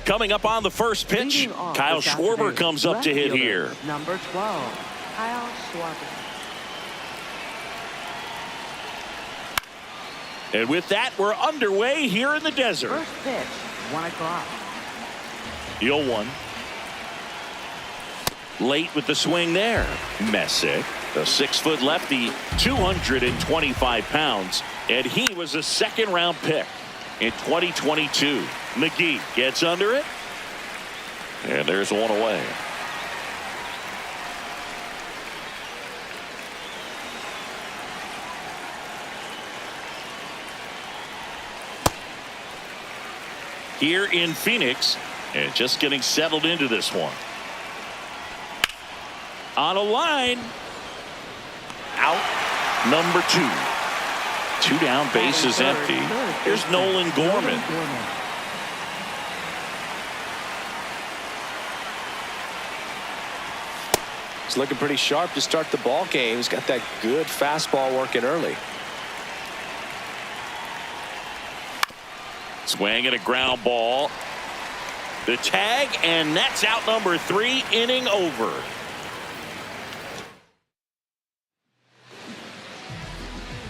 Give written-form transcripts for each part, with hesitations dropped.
Coming up on the first pitch, Kyle Schwarber comes up to hit here. Number 12, Kyle Schwarber. And with that, we're underway here in the desert. First pitch, 1 o'clock. The 0-1. Late with the swing there. Messick, the 6-foot lefty, 225 pounds, and he was a second-round pick in 2022. McGee gets under it, and there's one away. Here in Phoenix, and just getting settled into this one. On a line. Out number 2. 2 down, base is empty. Here's Nolan Gorman. He's looking pretty sharp to start the ball game. He's got that good fastball working early. Swing and a ground ball. The tag, and that's out number 3, inning over.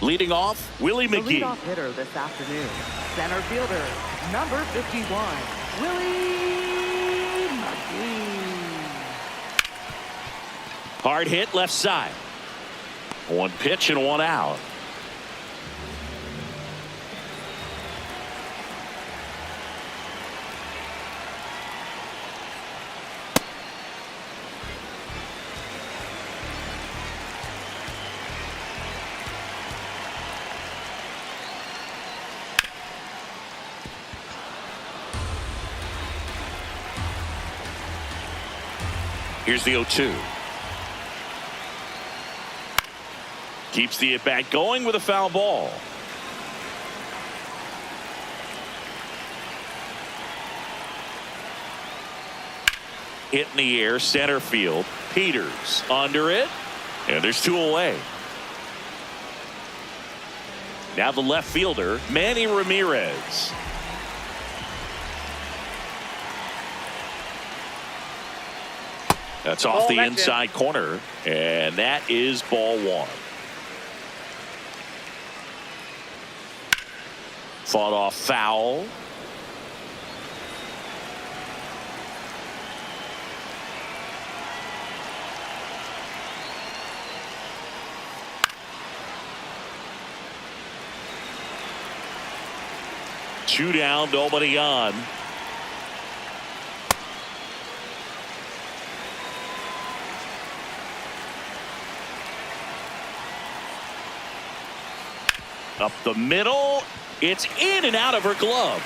Leading off, Willie McGee. The leadoff hitter this afternoon, center fielder, number 51, Willie McGee. Hard hit left side. 1 pitch and 1 out. Here's the 0-2. Keeps the at-bat going with a foul ball. Hit in the air, center field. Peters under it, and there's 2 away. Now the left fielder, Manny Ramirez. That's off the inside corner, and that is ball 1. Fought off foul. Two down, nobody on. Up the middle. It's in and out of her glove.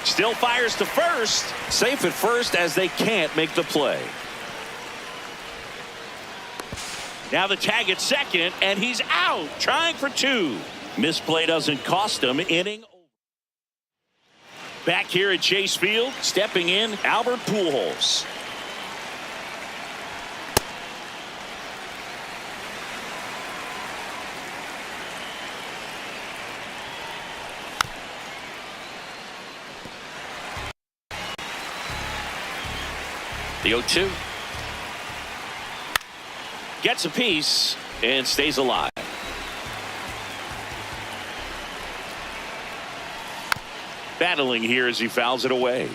Still fires to first. Safe at first as they can't make the play. Now the tag at second, and he's out, trying for 2. Misplay doesn't cost him. Inning over. Back here at Chase Field, stepping in, Albert Pujols. The 0-2. Gets a piece and stays alive. Battling here as he fouls it away.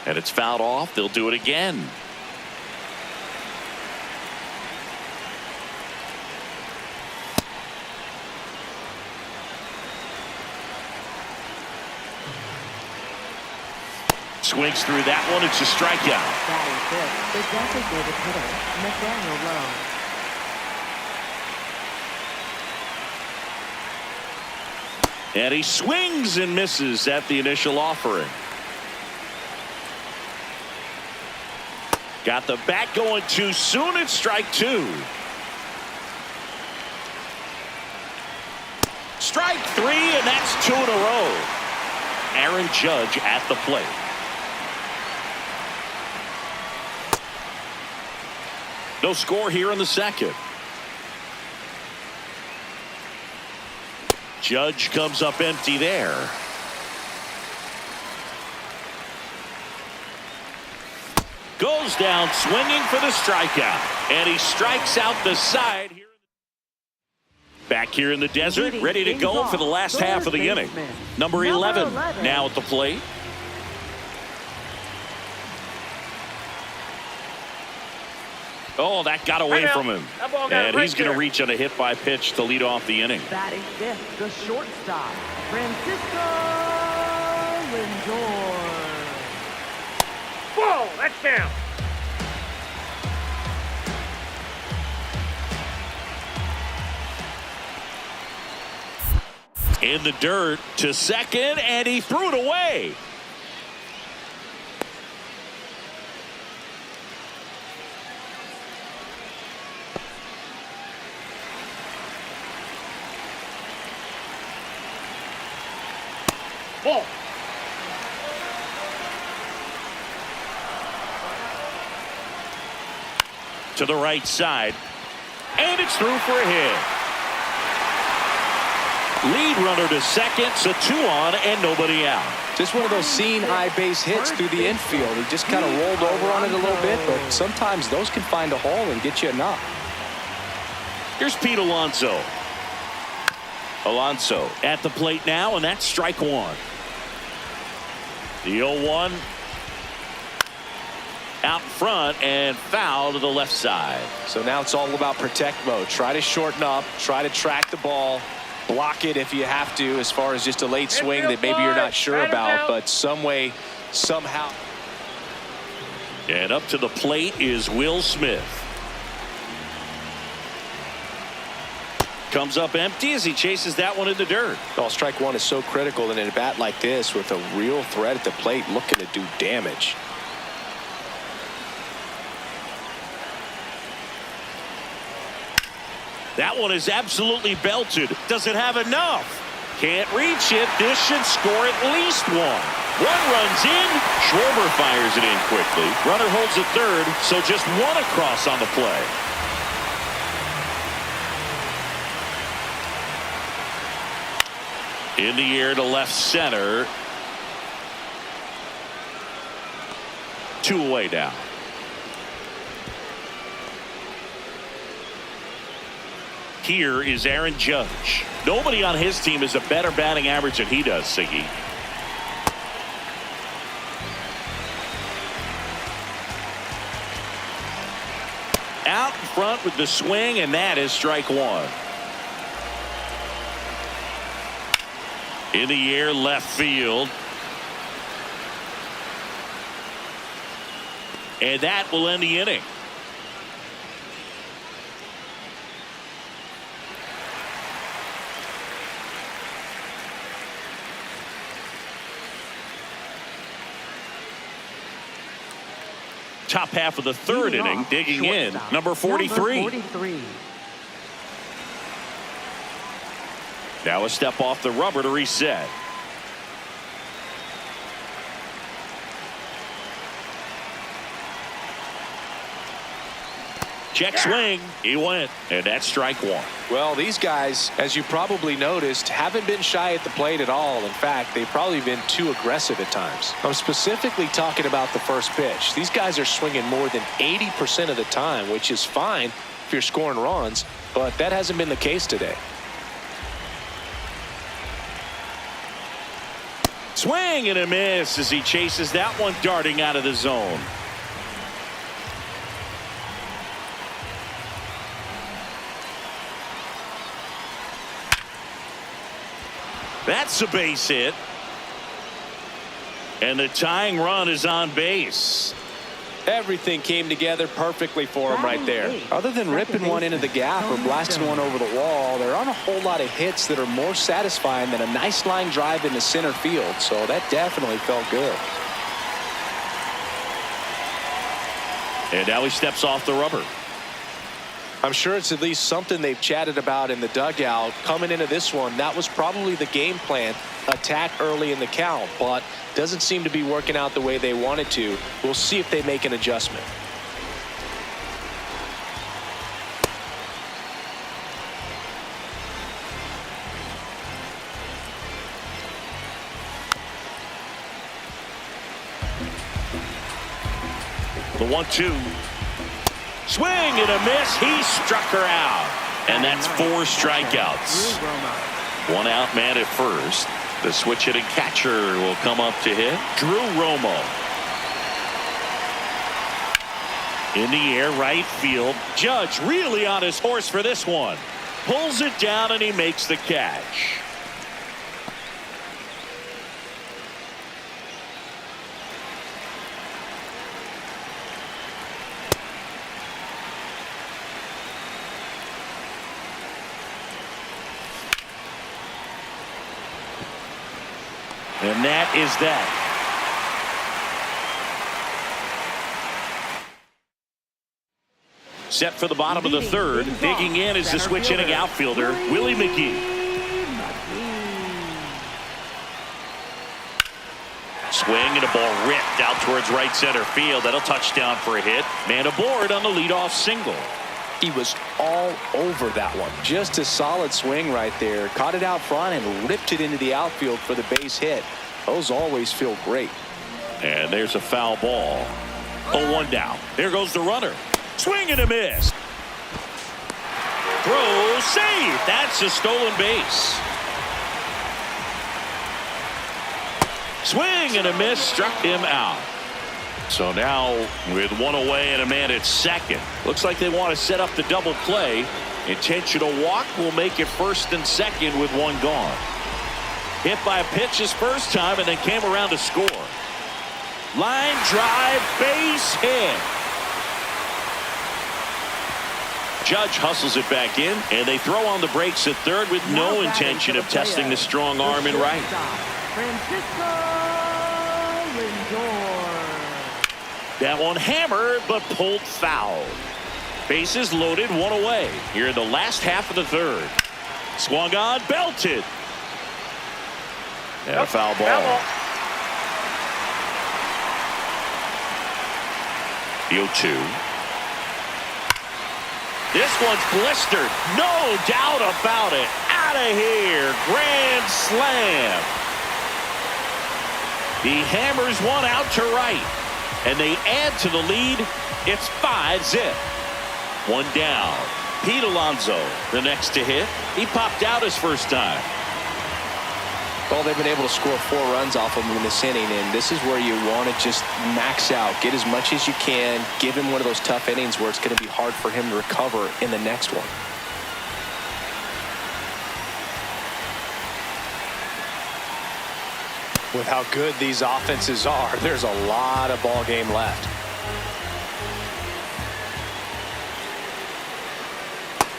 And it's fouled off. They'll do it again. Swings through that one. It's a strikeout. Batting fifth, the designated hitter, Nathaniel Lowe. And he swings and misses at the initial offering. Got the bat going too soon. It's strike 2. Strike 3, and that's 2 in a row. Aaron Judge at the plate. No score here in the second. Judge comes up empty there. Goes down swinging for the strikeout. And he strikes out the side. Back here in the desert, ready to go for the last half of the inning. Number 11 now at the plate. Oh, that got away from him. And he's going to reach on a hit by pitch to lead off the inning. Batting fifth, the shortstop, Francisco Lindor. Whoa, that's down. In the dirt to second, and he threw it away. Ball. To the right side, and it's through for a hit. Lead runner to second, so 2 on and nobody out. Just one of those seeing eye base hits through the infield. He just kind of rolled over on it a little bit, but sometimes those can find a hole and get you a knock. Here's Pete Alonso. Alonso at the plate now, and that's strike one. The 0-1 out front and foul to the left side. So now it's all about protect mode. Try to shorten up, try to track the ball, block it if you have to, as far as just a late swing that maybe you're not sure about, but some way, somehow. And up to the plate is Will Smith. Comes up empty as he chases that one in the dirt. Well, strike one is so critical in a bat like this with a real threat at the plate looking to do damage. That one is absolutely belted. Does it have enough? Can't reach it. This should score at least one. One runs in. Schwarber fires it in quickly. Runner holds at third, so just one across on the play. In the air to left center. 2 away now. Here is Aaron Judge. Nobody on his team has a better batting average than he does, Siggy. Out in front with the swing, and that is strike one. In the air left field. And that will end the inning. Top half of the third inning, digging in, number 43. Now a step off the rubber to reset. Check swing. He went, and that's strike one. Well, these guys, as you probably noticed, haven't been shy at the plate at all. In fact, they've probably been too aggressive at times. I'm specifically talking about the first pitch. These guys are swinging more than 80% of the time, which is fine if you're scoring runs, but that hasn't been the case today. Swing and a miss as he chases that one darting out of the zone. That's a base hit. And the tying run is on base. Everything came together perfectly for him right there. Other than ripping one into the gap or blasting one over the wall, there aren't a whole lot of hits that are more satisfying than a nice line drive into center field. So that definitely felt good. And now he steps off the rubber. I'm sure it's at least something they've chatted about in the dugout. Coming into this one, that was probably the game plan. Attack early in the count, but doesn't seem to be working out the way they wanted to. We'll see if they make an adjustment. The 1-2. Swing and a miss. He struck her out. And that's 4 strikeouts. One out man at first. The switch hitting catcher will come up to hit. Drew Romo. In the air, right field. Judge really on his horse for this one. Pulls it down and he makes the catch. And that is that. Set for the bottom of the third. Digging in is the switch hitting outfielder, Willie McGee. Swing and a ball ripped out towards right center field. That'll touch down for a hit. Man aboard on the leadoff single. He was all over that one. Just a solid swing right there. Caught it out front and ripped it into the outfield for the base hit. Those always feel great. And there's a foul ball. 0-1 down. There goes the runner. Swing and a miss. Throw, save. That's a stolen base. Swing and a miss, struck him out. So now with one away and a man at second. Looks like they want to set up the double play. Intentional walk will make it first and second with one gone. Hit by a pitch his first time and then came around to score. Line drive, base hit. Judge hustles it back in, and they throw on the brakes at third with no intention of testing the strong arm in right. Francisco Lindor. That one hammered, but pulled foul. Bases loaded, one away. Here in the last half of the third. Swung on, belted. And a foul ball. The 0-2. This one's blistered. No doubt about it. Out of here. Grand slam. He hammers one out to right. And they add to the lead. It's 5-zip. One down. Pete Alonso, the next to hit. He popped out his first time. Well, they've been able to score 4 runs off of him in this inning, and this is where you want to just max out, get as much as you can, give him one of those tough innings where it's going to be hard for him to recover in the next one. With how good these offenses are, there's a lot of ball game left.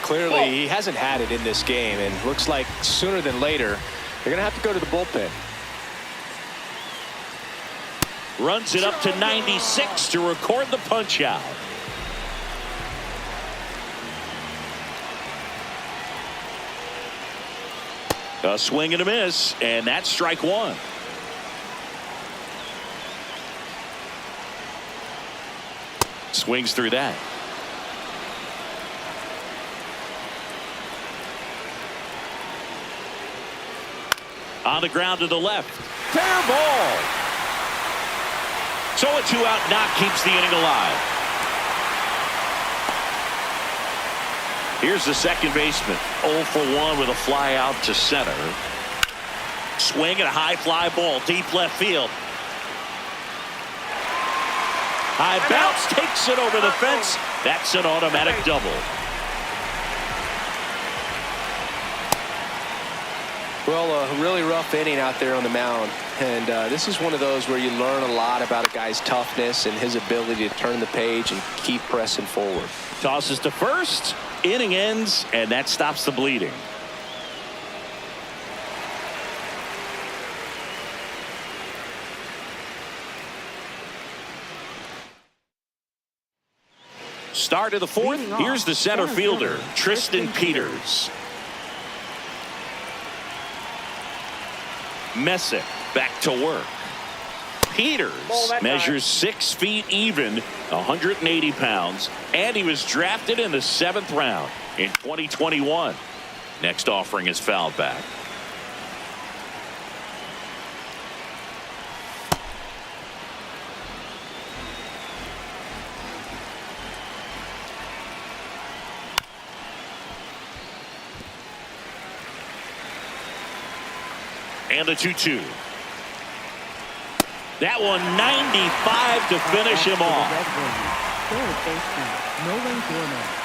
Clearly, he hasn't had it in this game, and looks like sooner than later, they're going to have to go to the bullpen. Runs it up to 96 to record the punch out. A swing and a miss, and that's strike one. Swings through that. On the ground to the left. Fair ball. So a 2-out knock keeps the inning alive. Here's the second baseman. 0 for 1 with a fly out to center. Swing and a high fly ball deep left field. High bounce takes it over the fence. That's an automatic double. Well, a really rough inning out there on the mound, and this is one of those where you learn a lot about a guy's toughness and his ability to turn the page and keep pressing forward. Tosses to first, inning ends, and that stops the bleeding. Start of the fourth. Here's the center fielder, Tristan Peters. Messick back to work. Peters measures 6 feet even, 180 pounds, and he was drafted in the 7th round in 2021. Next offering is fouled back. And the 2-2. That one 95 to finish him off. Third baseman, Nolan Gorman.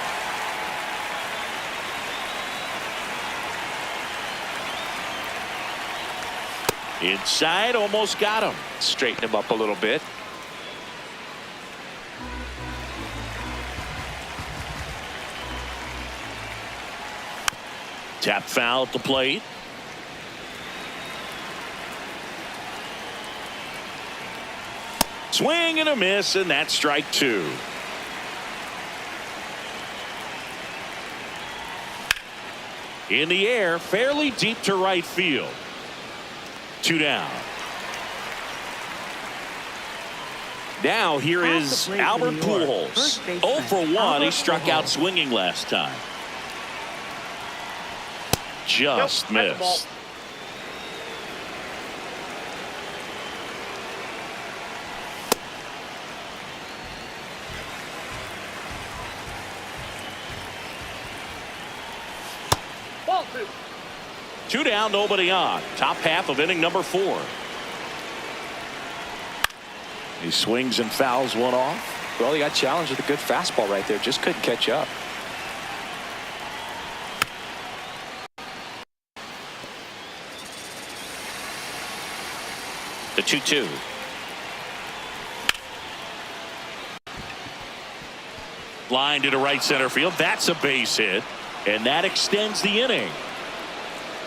Inside, almost got him. Straighten him up a little bit. Tap foul at the plate. Swing and a miss, and that's strike 2. In the air, fairly deep to right field. 2 down. Now here is Albert Pujols. 0 for 1. He struck out swinging last time. Just missed. Ball 2. 2 down, nobody on. Top half of inning number 4. He swings and fouls one off. Well, he got challenged with a good fastball right there. Just couldn't catch up. The 2-2. Line to right center field. That's a base hit. And that extends the inning.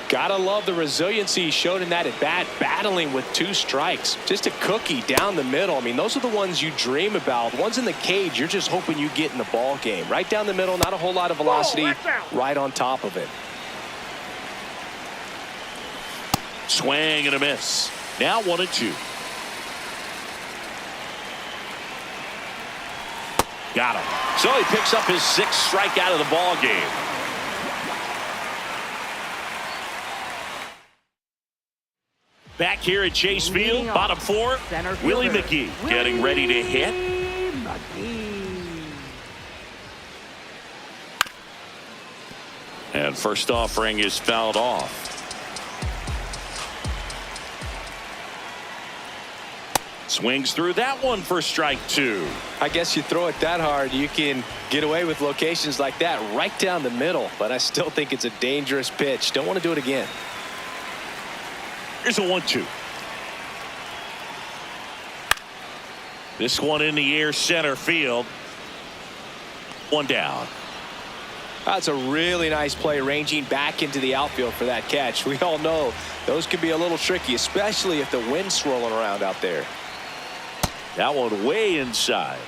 Gotta love the resiliency he showed in that at bat, battling with 2 strikes. Just a cookie down the middle. I mean, those are the ones you dream about. Ones in the cage, you're just hoping you get in the ball game. Right down the middle, not a whole lot of velocity, right on top of it. Swing and a miss. Now 1-2. Got him. So he picks up his 6th strikeout of the ball game. Back here at Chase Field, bottom 4, Willie McGee getting ready to hit. And first offering is fouled off. Swings through that one for strike 2. I guess you throw it that hard, you can get away with locations like that right down the middle. But I still think it's a dangerous pitch. Don't want to do it again. Here's a 1-2. This one in the air, center field. 1 down. That's a really nice play, ranging back into the outfield for that catch. We all know those can be a little tricky, especially if the wind's swirling around out there. That one way inside.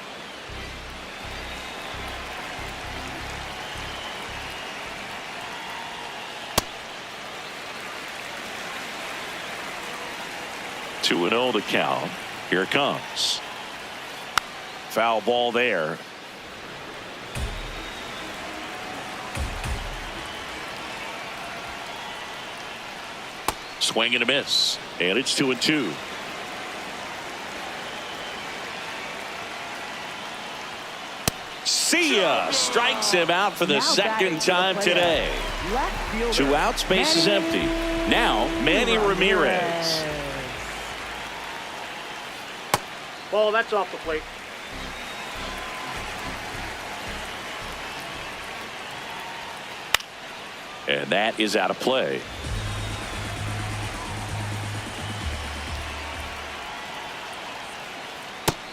Two and 0 to count. Here it comes. Foul ball there. Swing and a miss. And it's 2-2. See ya! Strikes him out for the second time today. 2 outs, base is empty. Now Manny Ramirez. Ball, that's off the plate. And that is out of play.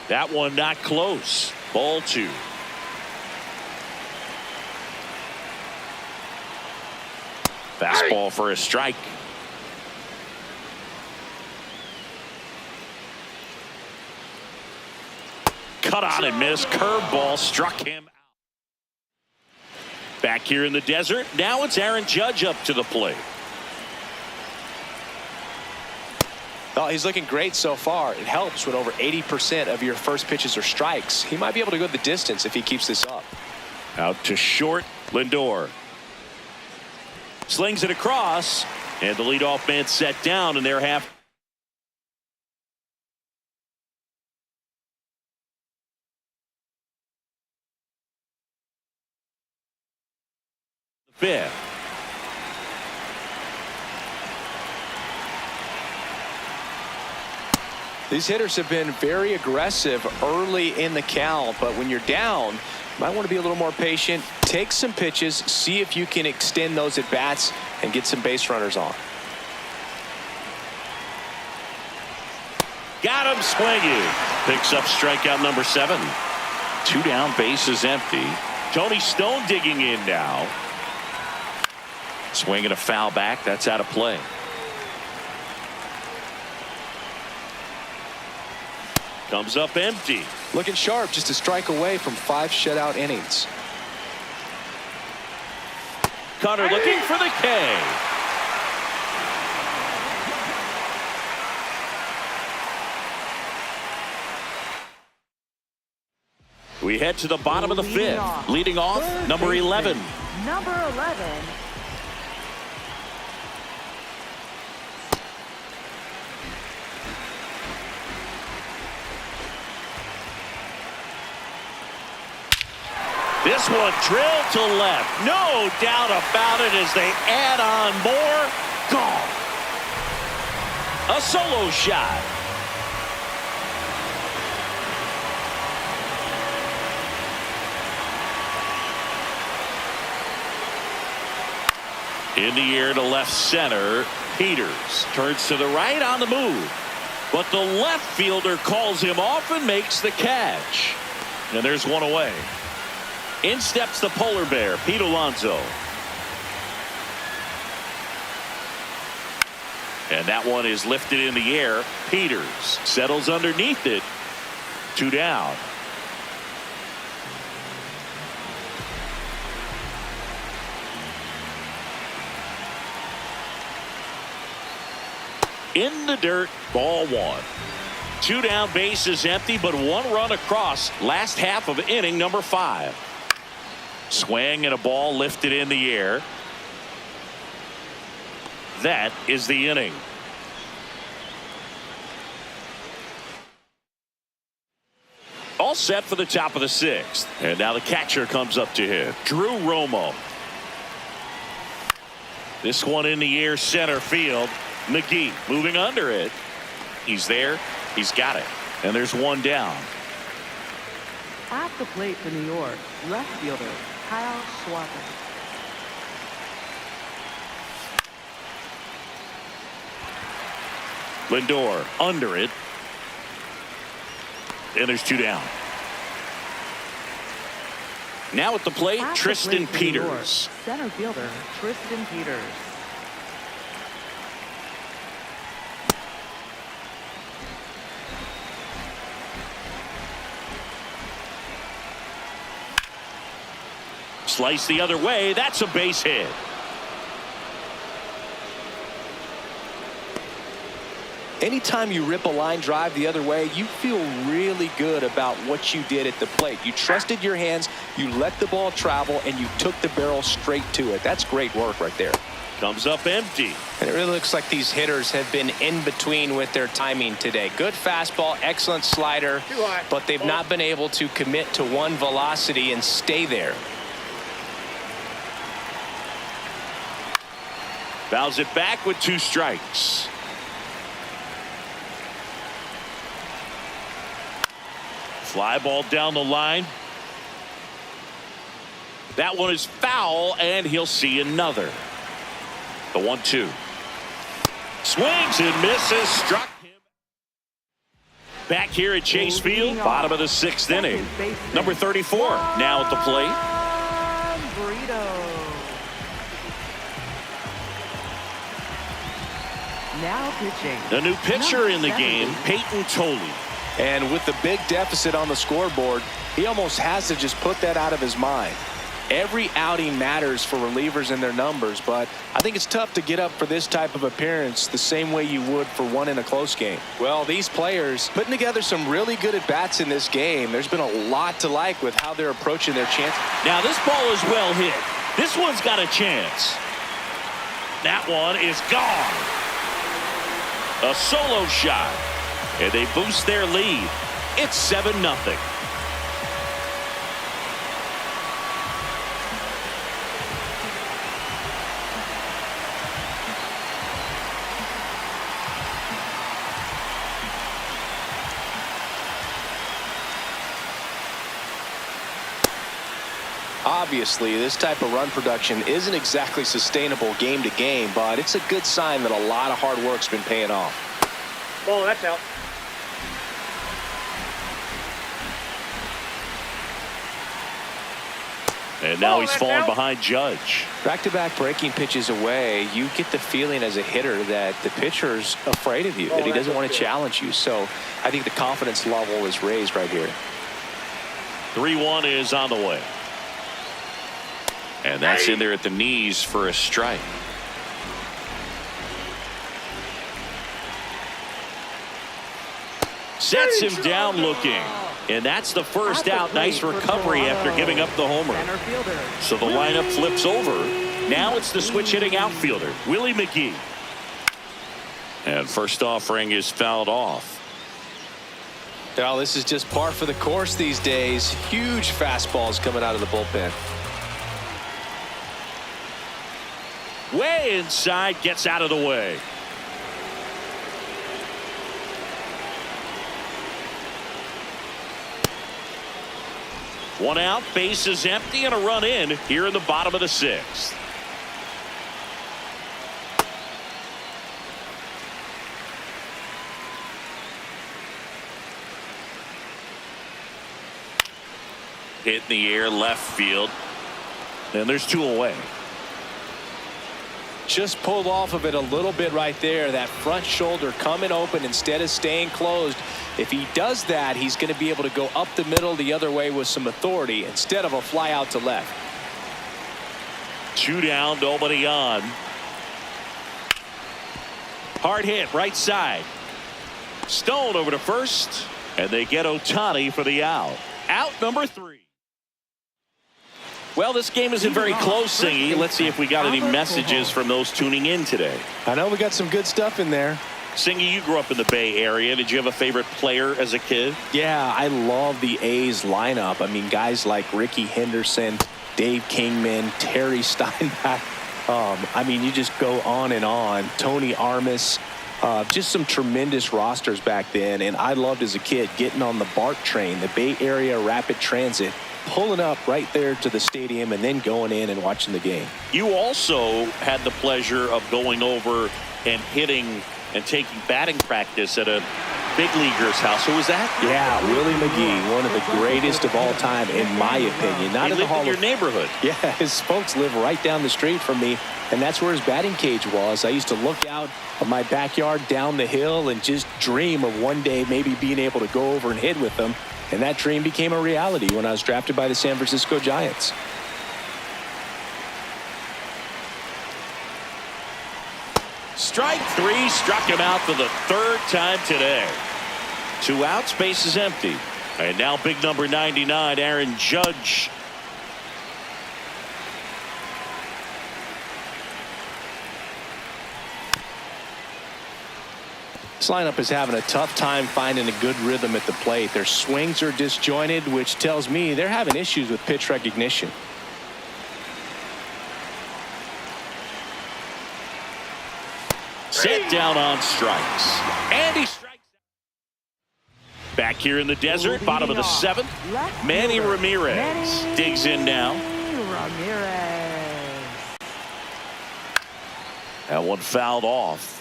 That one not close. Ball 2. Fastball for a strike. Cut on and miss. Curveball struck him out. Back here in the desert. Now it's Aaron Judge up to the plate. Oh, he's looking great so far. It helps when over 80% of your first pitches are strikes. He might be able to go the distance if he keeps this up. Out to short. Lindor slings it across, and the leadoff man set down, and they're half. Fifth. These hitters have been very aggressive early in the count, but when you're down, you might want to be a little more patient. Take some pitches, see if you can extend those at bats and get some base runners on. Got him swinging. Picks up strikeout number 7. 2 down, bases empty. Tony Stone digging in now. Swinging a foul back. That's out of play. Comes up empty. Looking sharp, just a strike away from 5 shutout innings. Cutter looking for the K. We head to the bottom of the 5th. Leading off, number 11. Number 11. This one drilled to left. No doubt about it as they add on more. Gone. A solo shot. In the air to left center. Peters turns to the right on the move. But the left fielder calls him off and makes the catch. And there's one away. In steps the polar bear, Pete Alonso. And that one is lifted in the air. Peters settles underneath it. 2 down. In the dirt, ball 1. 2 down, bases empty, but 1 run across. Last half of inning number 5. Swing and a ball lifted in the air. That is the inning. All set for the top of the 6th. And now the catcher comes up to hit. Drew Romo. This one in the air, center field. McGee moving under it. He's there. He's got it. And there's 1 down. At the plate for New York, left fielder Kyle Schwarber. Lindor under it. And there's 2 down. Now at the plate, At the Tristan plate for New York, Peters. center fielder Tristan Peters. Slice the other way. That's a base hit. Anytime you rip a line drive the other way, you feel really good about what you did at the plate. You trusted your hands, you let the ball travel, and you took the barrel straight to it. That's great work right there. Comes up empty. And it really looks like these hitters have been in between with their timing today. Good fastball, excellent slider, Too high. but they've not been able to commit to one velocity and stay there. Fouls it back with 2 strikes. Fly ball down the line. That one is foul, and he'll see another. The 1-2. Swings and misses. Struck him. Back here at Chase Field, bottom of the 6th inning. Number 34 now at the plate. Brito. Now pitching. The new pitcher in the game, Peyton Tolley. And with the big deficit on the scoreboard, he almost has to just put that out of his mind. Every outing matters for relievers and their numbers, but I think it's tough to get up for this type of appearance the same way you would for one in a close game. Well, these players putting together some really good at-bats in this game. There's been a lot to like with how they're approaching their chance. Now this ball is well hit. This one's got a chance. That one is gone. A solo shot. And they boost their lead. It's 7-0. obviously, this type of run production isn't exactly sustainable game to game, but it's a good sign that a lot of hard work's been paying off. Ball, that's out. And now Oh, he's that's falling out. behind Judge. Back-to-back breaking pitches away, you get the feeling as a hitter that the pitcher's afraid of you, that he doesn't want to challenge you. So I think the confidence level is raised right here. 3-1 is on the way. And that's in there at the knees for a strike. Sets him down looking. And that's the first out. Nice recovery after giving up the homer. Center fielder. So the lineup flips over. Now it's the switch hitting outfielder, Willie McGee. And first offering is fouled off. Now, this is just par for the course these days. Huge fastballs coming out of the bullpen. Way inside, gets out of the way. One out, base is empty, and a run in here in the bottom of the sixth. Hit in the air, left field. And there's two away. Just pulled off of it a little bit right there. That front shoulder coming open instead of staying closed. If he does that, he's going to be able to go up the middle the other way with some authority instead of a fly out to left. Two down, nobody on. Hard hit, right side. Stone over to first, and they get Ohtani for the out. Out number 3. Well, this game isn't very close, Singy. Let's see if we got any messages from those tuning in today. I know we got some good stuff in there. Singy, you grew up in the Bay Area. Did you have a favorite player as a kid? Yeah, I love the A's lineup. I mean, guys like Ricky Henderson, Dave Kingman, Terry Steinbach. I mean, you just go on and on. Tony Armas. Just some tremendous rosters back then. And I loved as a kid getting on the BART train, the Bay Area Rapid Transit, pulling up right there to the stadium and then going in and watching the game. You also had the pleasure of going over and hitting and taking batting practice at a big leaguer's house. Who was that? Yeah, Willie McGee, one of the greatest of all time, in my opinion. Not He in the lived Hall in your of neighborhood. Yeah, his folks live right down the street from me, and that's where his batting cage was. I used to look out of my backyard down the hill and just dream of one day maybe being able to go over and hit with them. And that dream became a reality when I was drafted by the San Francisco Giants. Strike 3, struck him out for the third time today. 2 outs, base is empty. And now big number 99, Aaron Judge. This lineup is having a tough time finding a good rhythm at the plate. Their swings are disjointed, which tells me they're having issues with pitch recognition. Set down on strikes. And he strikes. Back here in the desert, bottom of the 7th. Manny Ramirez digs in now. Ramirez. That one fouled off.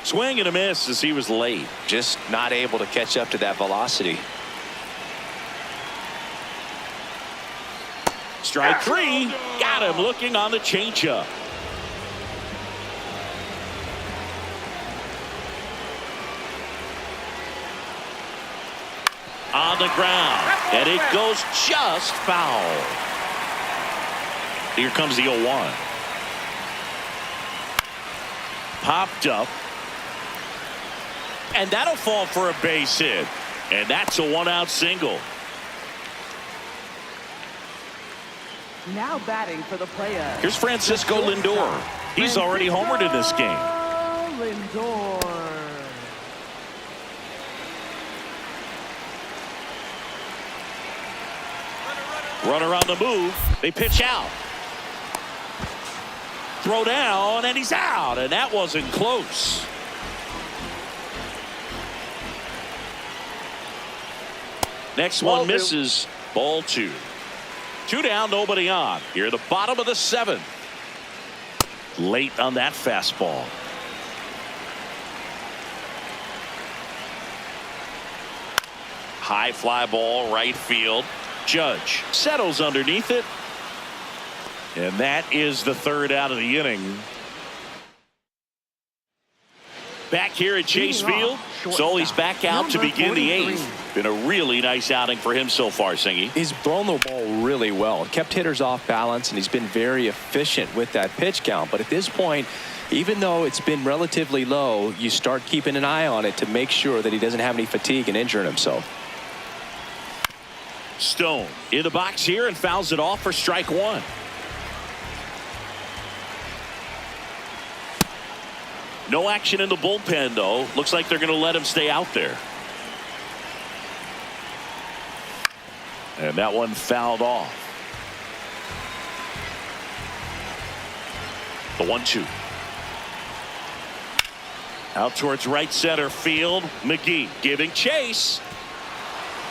Swing and a miss as he was late. Just not able to catch up to that velocity. Strike 3. Got him looking on the changeup. On the ground. And it goes just foul. Here comes the 0-1. Popped up. And that'll fall for a base hit. And that's a 1-out single. Now batting for the player. Here's Francisco Lindor. He's already homered in this game. Lindor. Runner on the move. They pitch out. Throw down, and he's out. And that wasn't close. Next Ball one two. misses. Ball 2. 2 down, nobody on. Here at the bottom of the 7th. Late on that fastball. High fly ball, right field. Judge settles underneath it. And that is the 3rd out of the inning. Back here at Chase Field. So he's back out to begin the 8th. Been a really nice outing for him so far, Singy. He's thrown the ball really well. Kept hitters off balance, and he's been very efficient with that pitch count. But at this point, even though it's been relatively low, you start keeping an eye on it to make sure that he doesn't have any fatigue and injuring himself. Stone in the box here and fouls it off for strike 1. No action in the bullpen, though. Looks like they're going to let him stay out there. And that one fouled off. The 1-2. Out towards right center field. McGee giving chase.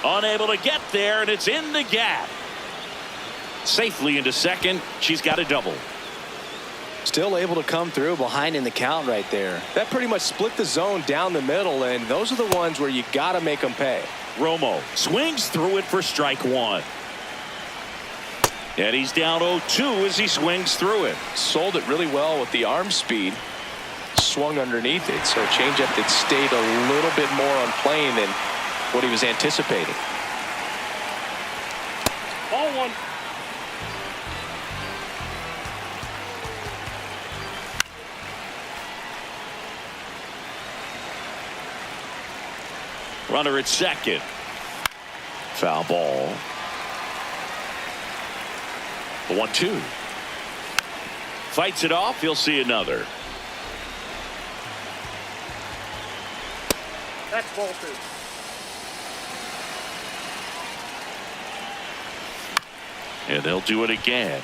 Unable to get there, and it's in the gap. Safely into second. She's got a double. Still able to come through behind in the count right there. That pretty much split the zone down the middle, and those are the ones where you got to make them pay. Romo swings through it for strike 1. And he's down 0-2 as he swings through it. Sold it really well with the arm speed. Swung underneath it, so a changeup that stayed a little bit more on plane than what he was anticipating. Ball 1. Runner at second. Foul ball. The 1-2. Fights it off. He'll see another. That's ball 2. And they'll do it again.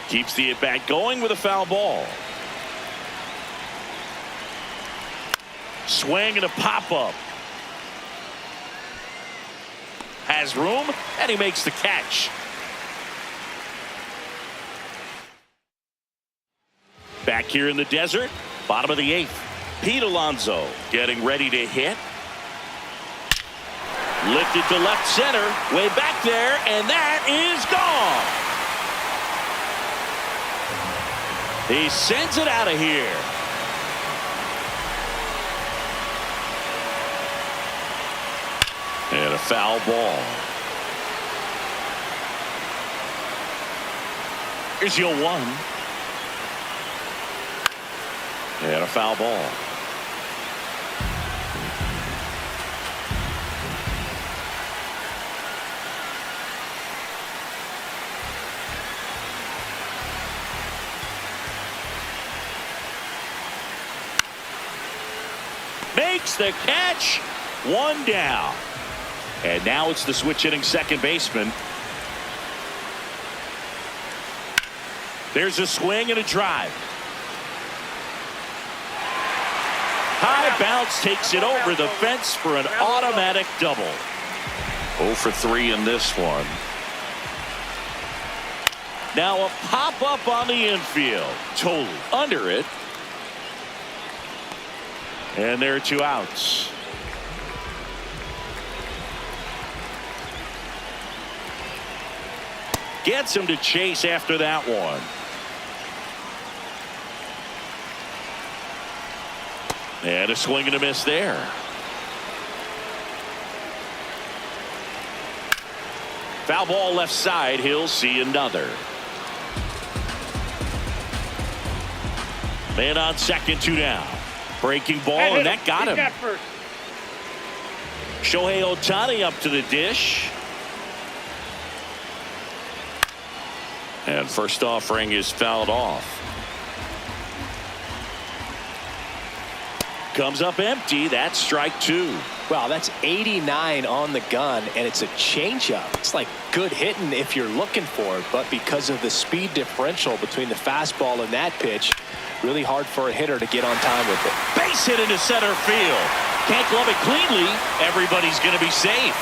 Keeps the at bat going with a foul ball. Swing and a pop up. Has room and he makes the catch. Back here in the desert, bottom of the 8th. Pete Alonso getting ready to hit. Lifted to left center, way back there, and that is gone. He sends it out of here. And a foul ball. Here's your 1. And a foul ball. Makes the catch. 1 down. And now it's the switch hitting second baseman. There's a swing and a drive. High bounce takes it over the fence for an automatic double. 0 for 3 in this one. Now a pop up on the infield. Totally under it. And there are 2 outs. Gets him to chase after that one. And a swing and a miss there. Foul ball left side. He'll see another. Man on second, 2 down. Breaking ball, and that got him. First. Shohei Ohtani up to the dish. And first offering is fouled off. Comes up empty. That's strike 2. Wow, that's 89 on the gun, and it's a changeup. It's like good hitting if you're looking for it, but because of the speed differential between the fastball and that pitch, really hard for a hitter to get on time with it. Base hit into center field. Can't glove it cleanly. Everybody's going to be safe.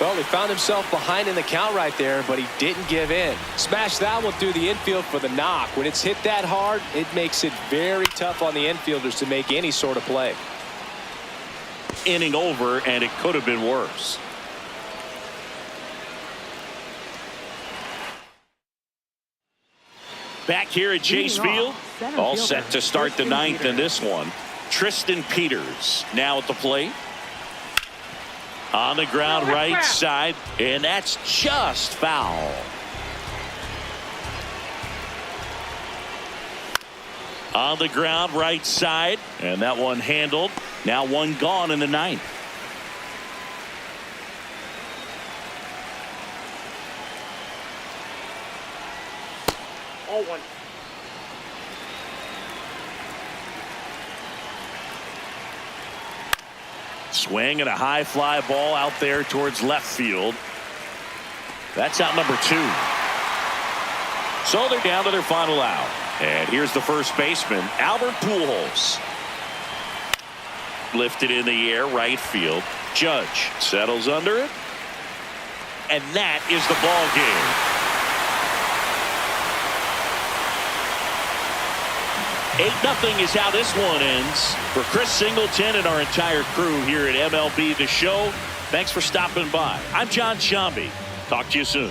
Well, he found himself behind in the count right there, but he didn't give in. Smashed that one through the infield for the knock. When it's hit that hard, it makes it very tough on the infielders to make any sort of play. Inning over, and it could have been worse. Back here at Chase Field, all set to start the ninth in this one. Tristan Peters now at the plate. On the ground right side, and that's just foul. On the ground right side, and that one handled. Now one gone in the ninth. All one. Swing and a high fly ball out there towards left field. That's out number 2. So they're down to their final out. And here's the first baseman, Albert Pujols. Lifted in the air, right field. Judge settles under it. And that is the ball game. 8-0 is how this one ends. For Chris Singleton and our entire crew here at MLB The Show, thanks for stopping by. I'm John Sciambi. Talk to you soon.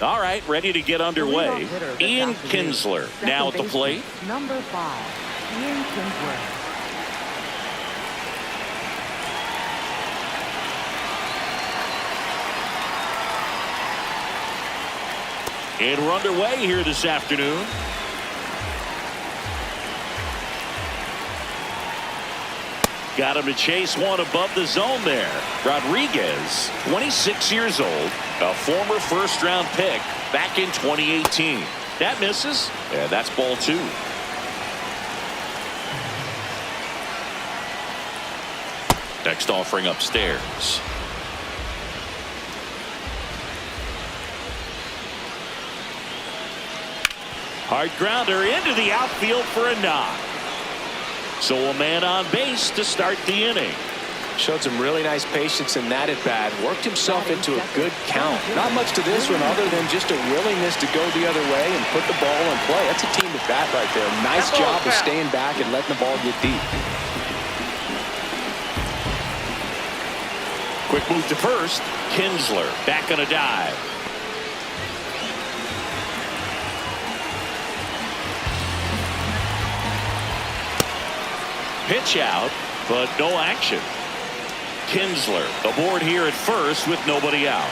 All right, ready to get underway. The leadoff hitter this Ian afternoon, Kinsler second now at the baseman, plate. Number 5, Ian Kinsler. And we're underway here this afternoon. Got him to chase one above the zone there. Rodriguez, 26 years old, a former first-round pick back in 2018. That misses, and that's ball 2. Next offering upstairs. Hard grounder into the outfield for a knock. So a man on base to start the inning. Showed some really nice patience in that at bat. Worked himself into a good count. Not much to this one other than just a willingness to go the other way and put the ball in play. That's a team at bat right there. Nice job of staying back and letting the ball get deep. Quick move to first. Kinsler back on a dive. Pitch out, but no action. Kinsler aboard here at first with nobody out.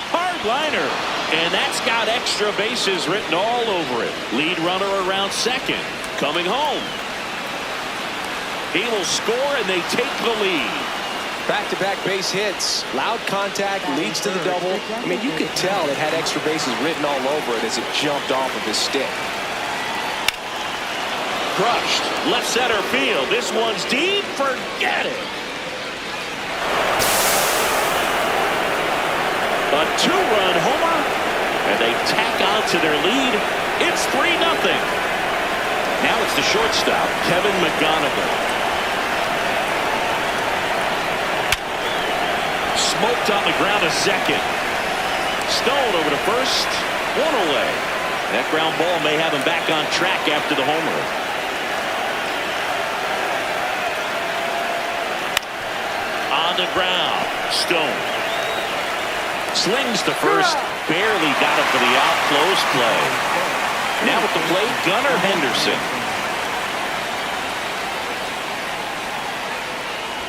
Hard liner, and that's got extra bases written all over it. Lead runner around second, coming home. He will score, and they take the lead. Back-to-back base hits. Loud contact leads to the double. I mean, you could tell it had extra bases written all over it as it jumped off of his stick. Crushed. Left center field. This one's deep. Forget it. A 2-run homer. And they tack on to their lead. It's 3-0. Now it's the shortstop, Kevin McGonigal. Smoked on the ground to second. Stone over to first. One away. That ground ball may have him back on track after the homer. On the ground, Stone slings to first, barely got it for the out. Close play. Now at the plate, Gunnar Henderson.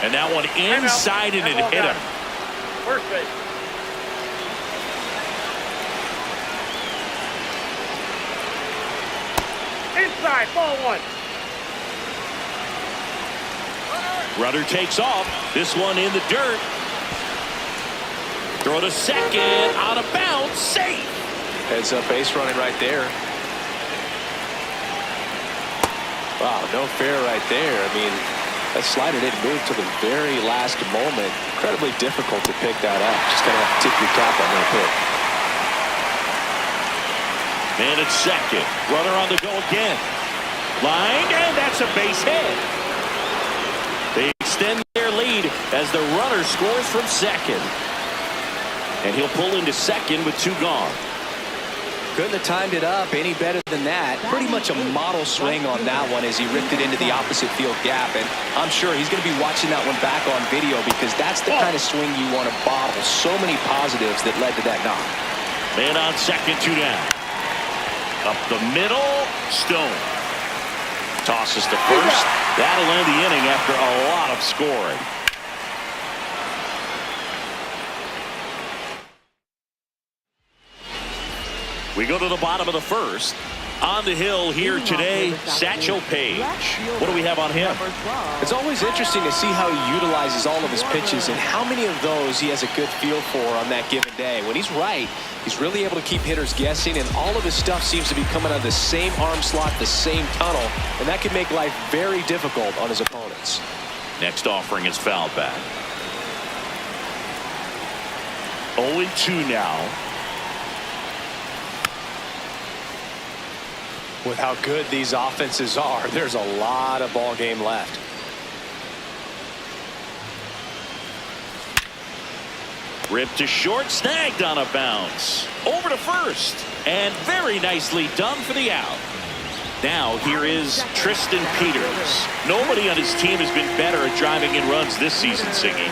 And that one inside, and it hit him. First base. Inside, ball 1. Runner takes off. This one in the dirt. Throw to second. Out of bounds. Safe. Heads up base running right there. Wow, no fair right there. I mean, that slider didn't move to the very last moment. Incredibly difficult to pick that up. Just going to have to tip your cap on that pick. Man at second. Runner on the go again. Line, and that's a base hit. They extend their lead as the runner scores from second. And he'll pull into second with 2 gone. Couldn't have timed it up any better than that. Pretty much a model swing on that one as he ripped it into the opposite field gap. And I'm sure he's going to be watching that one back on video because that's the kind of swing you want to bottle. So many positives that led to that knock. Man on second, 2 down. Up the middle, Stone. Tosses to first. That'll end the inning after a lot of scoring. We go to the bottom of the first. On the hill here today, Satchel Paige. What do we have on him? It's always interesting to see how he utilizes all of his pitches and how many of those he has a good feel for on that given day. When he's right, he's really able to keep hitters guessing, and all of his stuff seems to be coming out of the same arm slot, the same tunnel, and that can make life very difficult on his opponents. Next offering is fouled back. 0-2 now. With how good these offenses are, there's a lot of ball game left. Ripped to short, snagged on a bounce. Over to first, and very nicely done for the out. Now here is Tristan Peters. Nobody on his team has been better at driving in runs this season, Singy.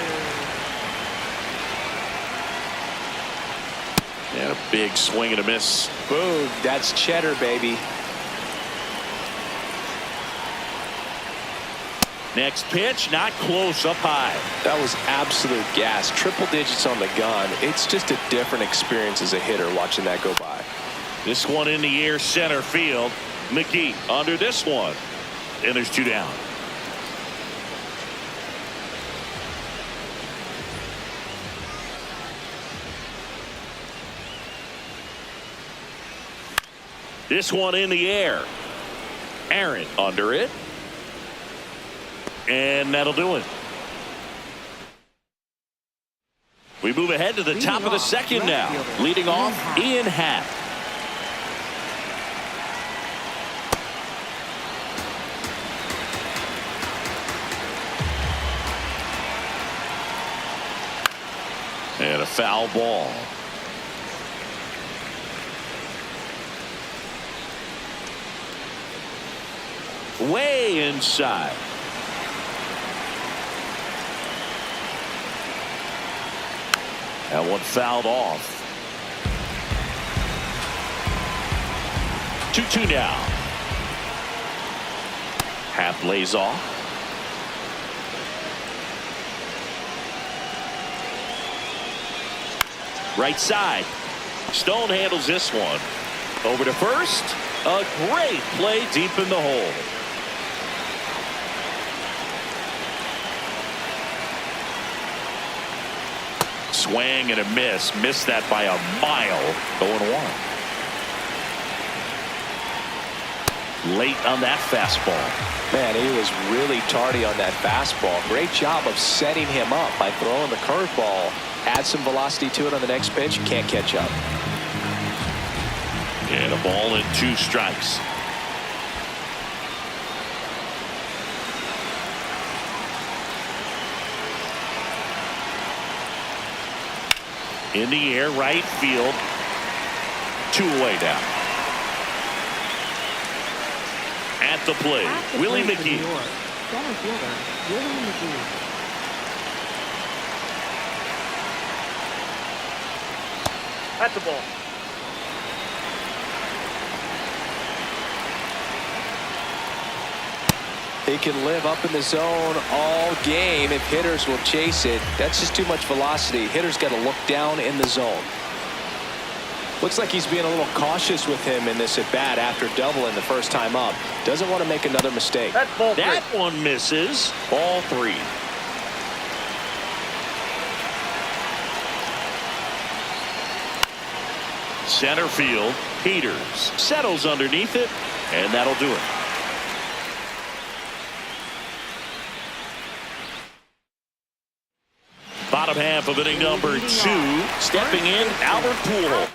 Big swing and a miss. Boom. That's cheddar, baby. Next pitch, not close, up high. That was absolute gas. Triple digits on the gun. It's just a different experience as a hitter watching that go by. This one in the air, center field. McGee under this one. And there's 2 down. This one in the air. Aaron under it. And that'll do it. We move ahead to the top of the second now. Leading off, Ian Happ. And a foul ball. Way inside. That one fouled off. 2-2 now. Happ lays off. Right side. Stone handles this one. Over to first. A great play deep in the hole. Swing and a miss. Missed that by a mile. 0-1. Late on that fastball. Man, he was really tardy on that fastball. Great job of setting him up by throwing the curveball. Add some velocity to it on the next pitch. Can't catch up. And a ball and 2 strikes. In the air, right field. 2 away now. At the plate, Willie McGee. Center fielder, Willie McGee. That's the ball. He can live up in the zone all game if hitters will chase it. That's just too much velocity. Hitters got to look down in the zone. Looks like he's being a little cautious with him in this at bat after doubling the first time up. Doesn't want to make another mistake. That's ball 3. That one misses. Ball 3. Center field, Peters settles underneath it, and that'll do it. Bottom half of inning number 2. Stepping in, Albert Pujols.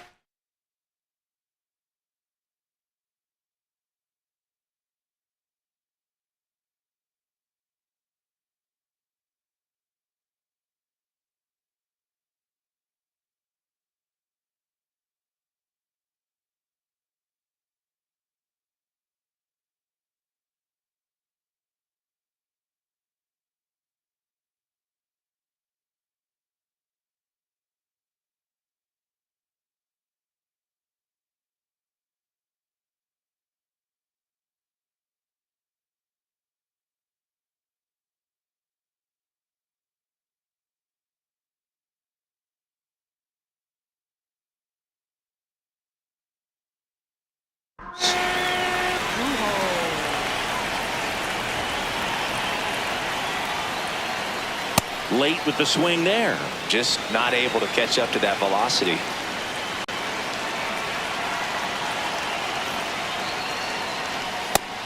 Late with the swing there. Just not able to catch up to that velocity.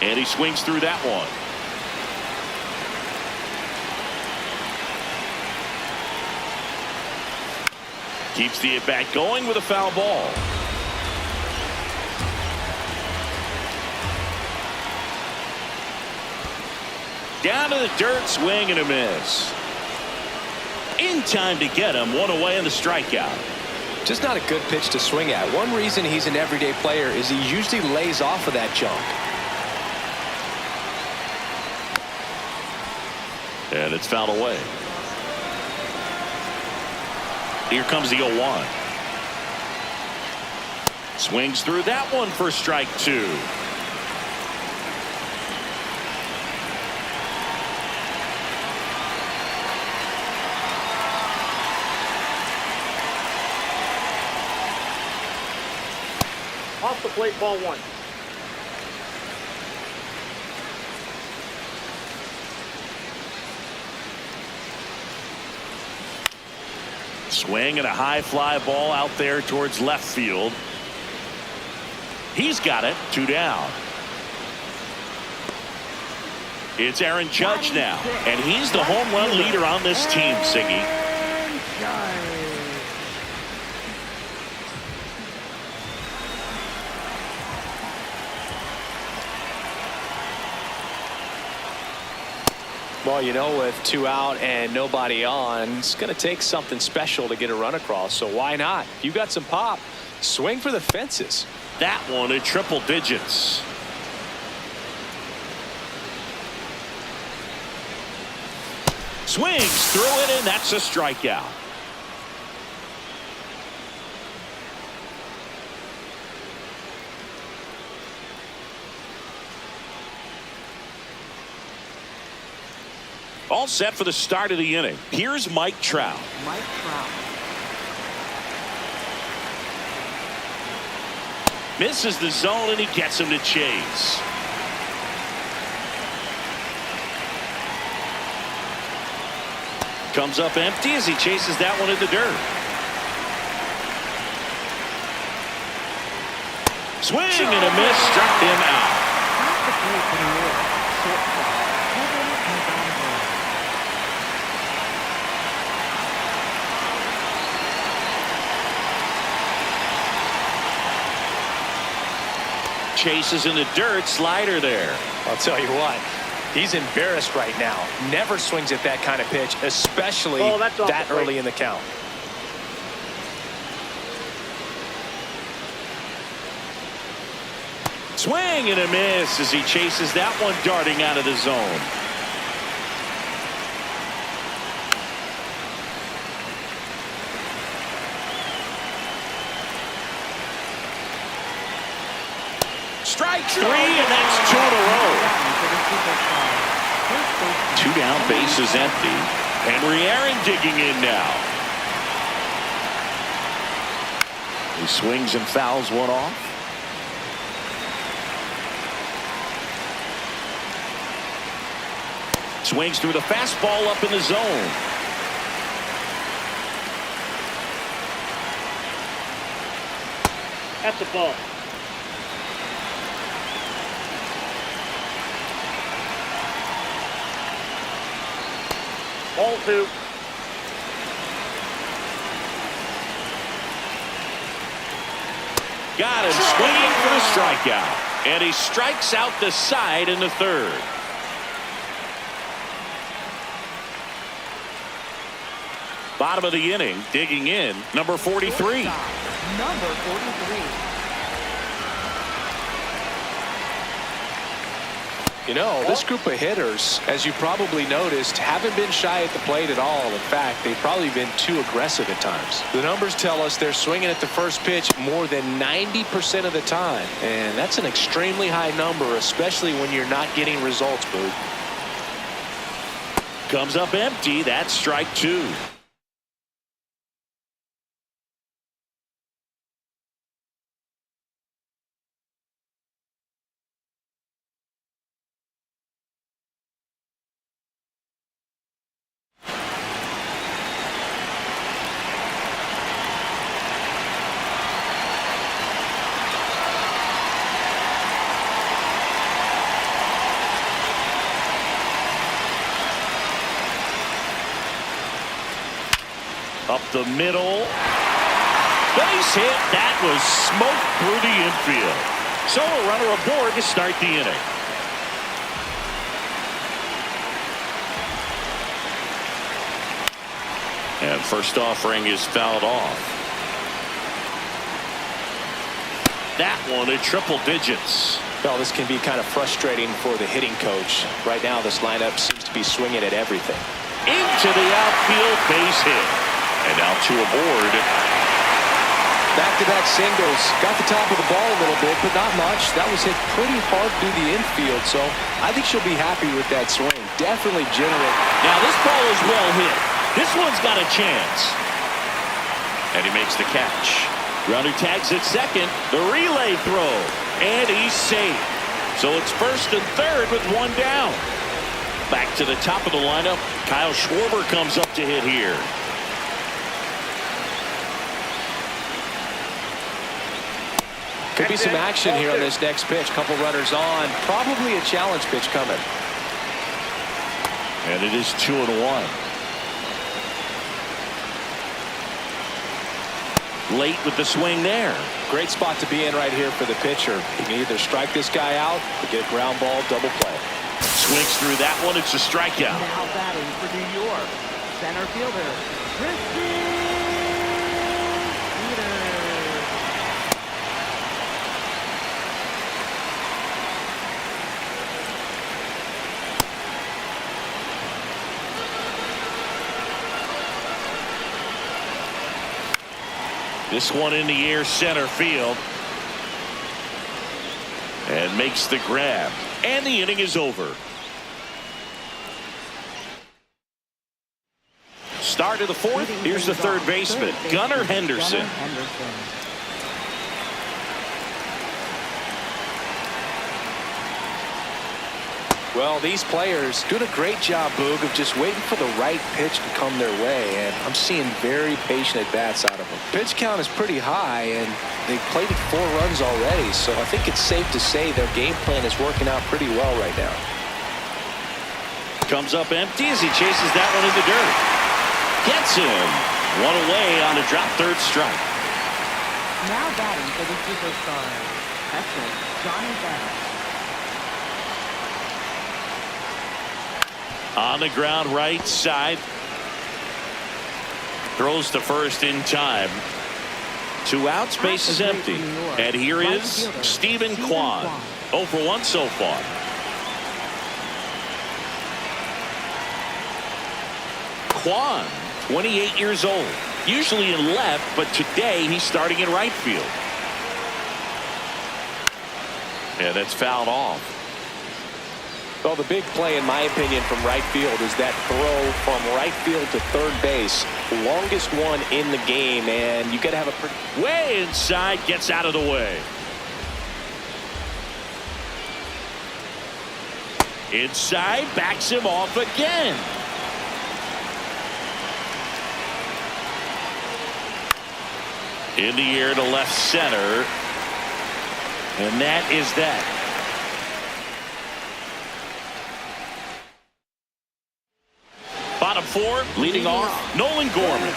And he swings through that one. Keeps the at-bat going with a foul ball. Down to the dirt, swing and a miss. In time to get him, 1 away in the strikeout. Just not a good pitch to swing at. One reason he's an everyday player is he usually lays off of that jump. And it's fouled away. Here comes the 0-1. Swings through that one for strike 2. Off the plate, ball 1. Swing and a high fly ball out there towards left field. He's got it. 2 down. It's Aaron Judge now, and he's the home run leader on this team, Siggy. Well, you know, with 2 out and nobody on, it's going to take something special to get a run across. So why not? If you got some pop, swing for the fences. That one at triple digits. Swings through it, and that's a strikeout. All set for the start of the inning. Here's Mike Trout. Mike Trout. Misses the zone, and he gets him to chase. Comes up empty as he chases that one in the dirt. Swing and a miss, struck him out. Off the plate for New York. Shortstop. Kevin McDonald. Chases in the dirt, slider there. I'll tell you what, he's embarrassed right now. Never swings at that kind of pitch, especially that early in the count. Swing and a miss as he chases that one darting out of the zone. Strike 3, and that's 2 in a row. 2 down, bases empty. Henry Aaron digging in now. He swings and fouls one off. Swings through the fastball up in the zone. That's a ball. Ball 2. Got him swinging for the strikeout. And he strikes out the side in the 3rd. Bottom of the inning, digging in, number 43. Number 43. You know, this group of hitters, as you probably noticed, haven't been shy at the plate at all. In fact, they've probably been too aggressive at times. The numbers tell us they're swinging at the first pitch more than 90% of the time. And that's an extremely high number, especially when you're not getting results, Boog. Comes up empty. That's strike 2. Up the middle. Base hit. That was smoke through the infield. So a runner aboard to start the inning. And first offering is fouled off. That one at triple digits. Well, this can be kind of frustrating for the hitting coach. Right now, this lineup seems to be swinging at everything. Into the outfield, base hit. And now 2 aboard. Back-to-back singles. Got the top of the ball a little bit, but not much. That was hit pretty hard through the infield, so I think she'll be happy with that swing. Definitely generate. Now this ball is well hit. This one's got a chance. And he makes the catch. Runner tags at second. The relay throw. And he's safe. So it's first and third with one down. Back to the top of the lineup. Kyle Schwarber comes up to hit here. Could be some action here on this next pitch. Couple runners on. Probably a challenge pitch coming. And it is 2-1. Late with the swing there. Great spot to be in right here for the pitcher. You can either strike this guy out or get a ground ball double play. Swings through that one. It's a strikeout. Now batting for New York, center fielder, Kristen Peters. This one in the air, center field. And makes the grab. And the inning is over. Start of the fourth. Here's the third baseman, Gunnar Henderson. Well, these players doing a great job, Boog, of just waiting for the right pitch to come their way, and I'm seeing very patient at-bats out of them. Pitch count is pretty high, and they've played it 4 runs already, so I think it's safe to say their game plan is working out pretty well right now. Comes up empty as he chases that one in the dirt. Gets him. One away on a drop third strike. Now batting for the superstar, catcher Johnny Bench. On the ground right side. Throws to first in time. 2 outs, base is empty. And here is Stephen Kwan. 0 for 1 so far. Kwan, 28 years old. Usually in left, but today he's starting in right field. Yeah, that's fouled off. Well, the big play, in my opinion, from right field is that throw from right field to third base. The longest one in the game, and you got to have a pretty... Way inside, gets out of the way. Inside, backs him off again. In the air to left center. And that is that. Bottom 4, leading off, Nolan Gorman.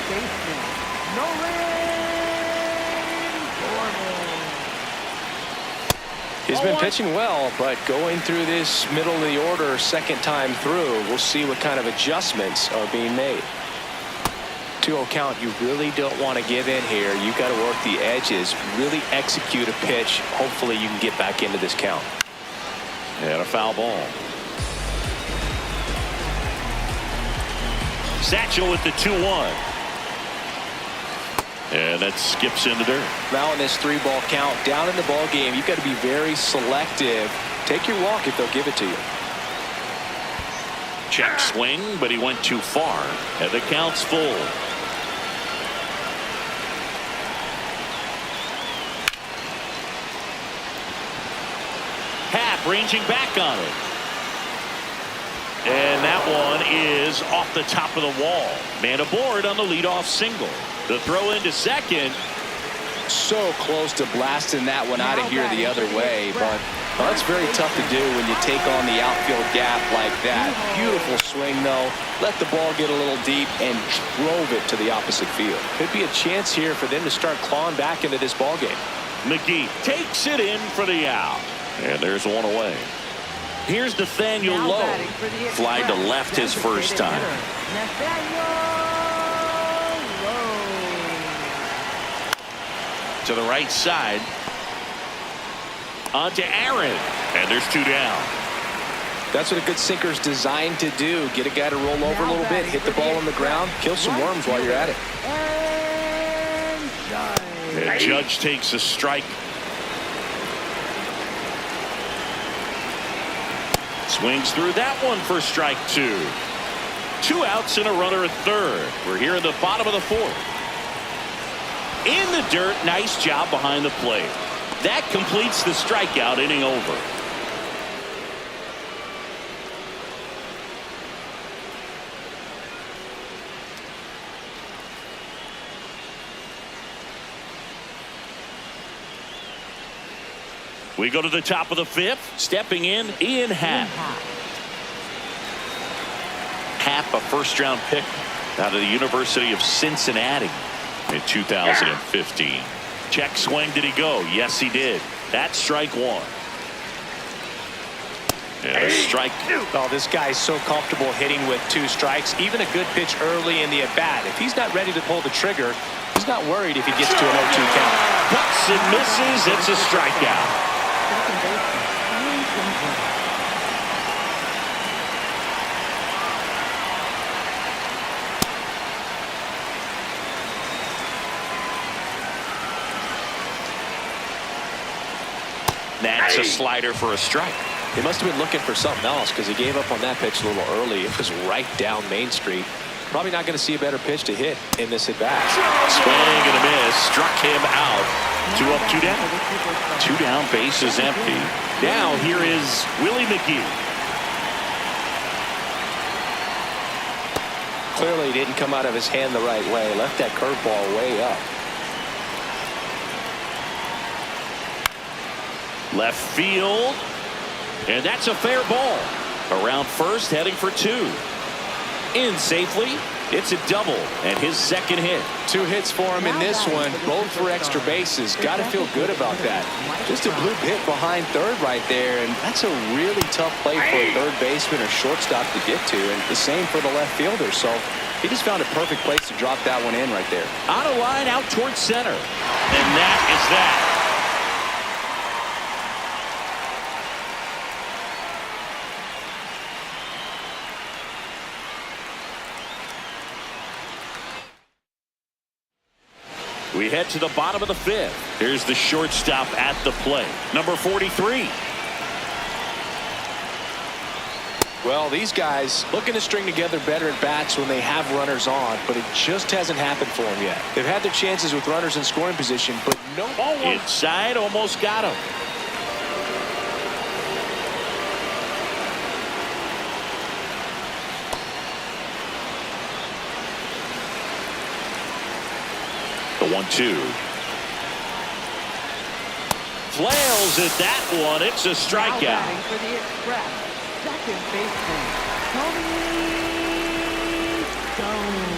He's been pitching well, but going through this middle of the order second time through, we'll see what kind of adjustments are being made. 2-0 count, you really don't want to give in here. You got to work the edges, really execute a pitch. Hopefully you can get back into this count. And a foul ball. Satchel with the 2-1. And that skips in the dirt. Now in this 3-ball count, down in the ball game, you've got to be very selective. Take your walk if they'll give it to you. Check swing, but he went too far. And the count's full. Happ ranging back on it. And that one is off the top of the wall. Man aboard on the leadoff single. The throw into second. So close to blasting that one out of here the other way, but that's very tough to do when you take on the outfield gap like that. Beautiful swing, though. Let the ball get a little deep and drove it to the opposite field. Could be a chance here for them to start clawing back into this ball game. McGee takes it in for the out. And there's one away. Here's Nathaniel Lowe, flying to left his first time. To the right side. On to Aaron. And there's 2 down. That's what a good sinker's designed to do. Get a guy to roll over a little bit, hit the ball on the ground, kill some worms while you're at it. And Judge takes a strike. Swings through that one for strike 2. 2 outs and a runner at third. We're here in the bottom of the 4th. In the dirt, nice job behind the plate. That completes the strikeout, inning over. We go to the top of the 5th. Stepping in, Ian Happ. Happ, a first-round pick out of the University of Cincinnati in 2015. Check swing. Did he go? Yes, he did. That's strike 1. And a strike. Oh, this guy's so comfortable hitting with 2 strikes. Even a good pitch early in the at-bat. If he's not ready to pull the trigger, he's not worried if he gets to an 0-2 count. Cuts and misses. It's a strikeout. Second baseman, Ian Kinsler. That's a slider for a strike. He must have been looking for something else because he gave up on that pitch a little early. It was right down Main Street. Probably not going to see a better pitch to hit in this at-bat. Swing and a miss. Struck him out. 2 up, 2 down. 2 down, base is empty. Now here is Willie McGee. Clearly didn't come out of his hand the right way. Left that curveball way up. Left field. And that's a fair ball. Around first, heading for 2. In safely. It's a double and his second hit. 2 hits for him in this one, both for extra bases. Got to feel good about that. Just a bloop hit behind third right there, and that's a really tough play for a third baseman or shortstop to get to, and the same for the left fielder. So he just found a perfect place to drop that one in right there. On a line out towards center. And that is that. We head to the bottom of the 5th. Here's the shortstop at the plate. Number 43. Well, these guys looking to string together better at bats when they have runners on, but it just hasn't happened for them yet. They've had their chances with runners in scoring position, but no ball. Inside, almost got him. The 1-2. Flails at that one. It's a strikeout. Now batting for the Express, second baseman, Tony Stone.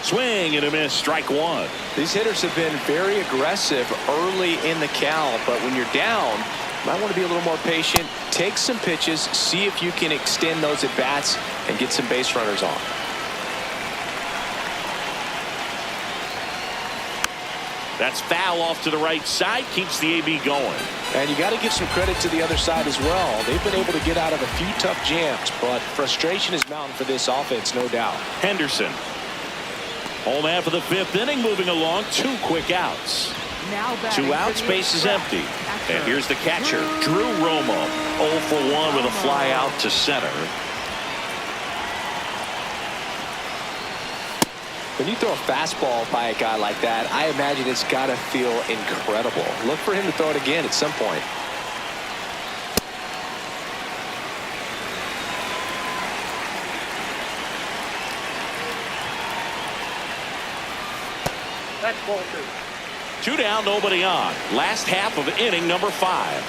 Swing and a miss. Strike 1. These hitters have been very aggressive early in the count, but when you're down, you might want to be a little more patient. Take some pitches, see if you can extend those at bats and get some base runners on. That's foul off to the right side. Keeps the AB going. And you got to give some credit to the other side as well. They've been able to get out of a few tough jams, but frustration is mounting for this offense, no doubt. Henderson. Home half of the 5th inning, moving along. 2 quick outs. Now 2 outs, base is empty. And here's the catcher, Drew Romo. 0 for 1 with a fly out to center. When you throw a fastball by a guy like that, I imagine it's got to feel incredible. Look for him to throw it again at some point. That's ball 2. 2 down, nobody on. Last half of inning number 5.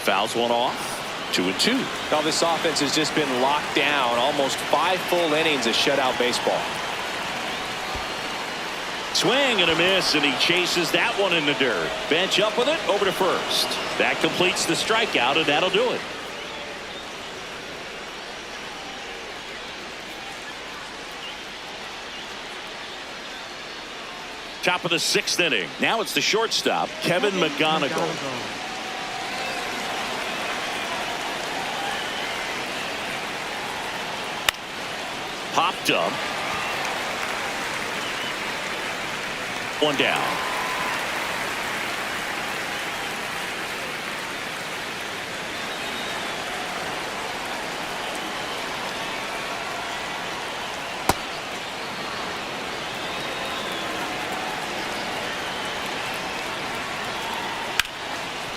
Fouls one off. 2-2. Now this offense has just been locked down. Almost 5 full innings of shutout baseball. Swing and a miss, and he chases that one in the dirt. Bench up with it, over to first. That completes the strikeout, and that'll do it. Top of the 6th inning. Now it's the shortstop, Kevin McGonigal. Popped up. One down.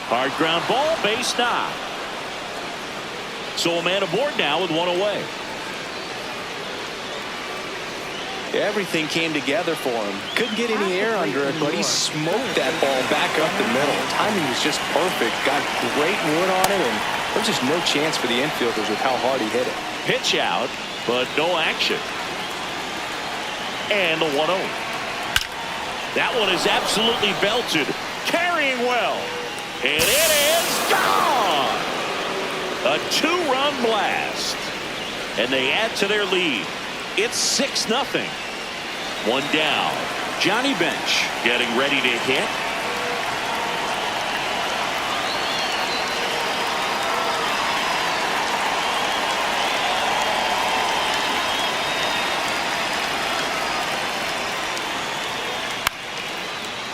Hard ground ball, base knock. So a man aboard now with one away. Everything came together for him. Couldn't get any air under it, but he smoked that ball back up the middle. Timing was just perfect. Got great wood on it, and there was just no chance for the infielders with how hard he hit it. Pitch out, but no action. And the 1-0. That one is absolutely belted. Carrying well. And it is gone. A 2-run blast. And they add to their lead. It's 6-0. One down. Johnny Bench getting ready to hit.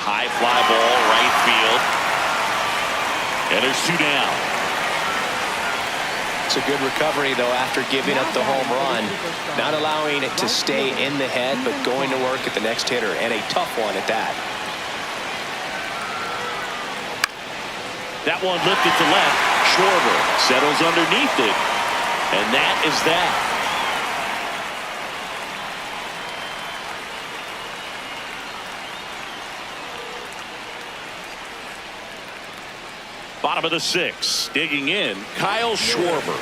High fly ball, right field. And there's 2 down. It's a good recovery, though, after giving up the home run. Not allowing it to stay in the head, but going to work at the next hitter, and a tough one at that. That one lifted to left. Schwarber settles underneath it. And that is that. Bottom of the 6th, digging in, Kyle Schwarber.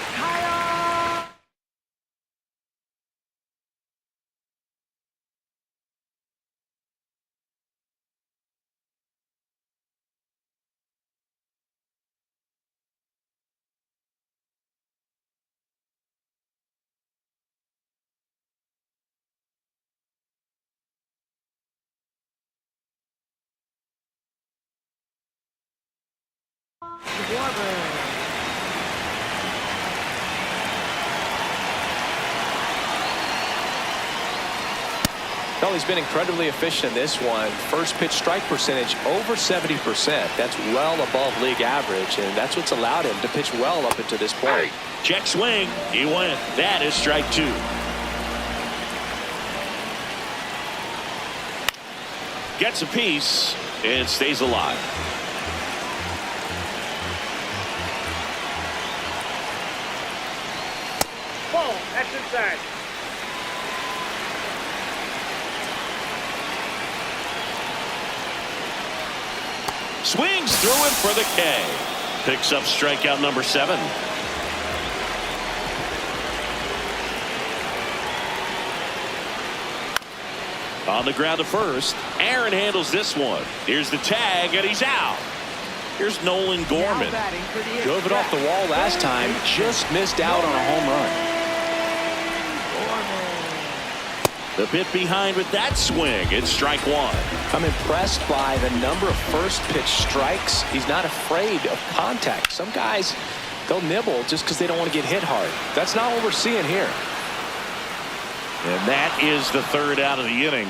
Well, he's been incredibly efficient in this one. First pitch strike percentage over 70%. That's well above league average, and that's what's allowed him to pitch well up until this point. Check swing. He went. That is strike 2. Gets a piece and stays alive. Ball. That's inside. Swings through him for the K. Picks up strikeout number 7. On the ground to first. Aaron handles this one. Here's the tag, and he's out. Here's Nolan Gorman. Drove it off the wall last time. Just missed out on a home run. The bit behind with that swing. It's strike 1. I'm impressed by the number of first pitch strikes. He's not afraid of contact. Some guys, they'll nibble just because they don't want to get hit hard. That's not what we're seeing here. And that is the 3rd out of the inning.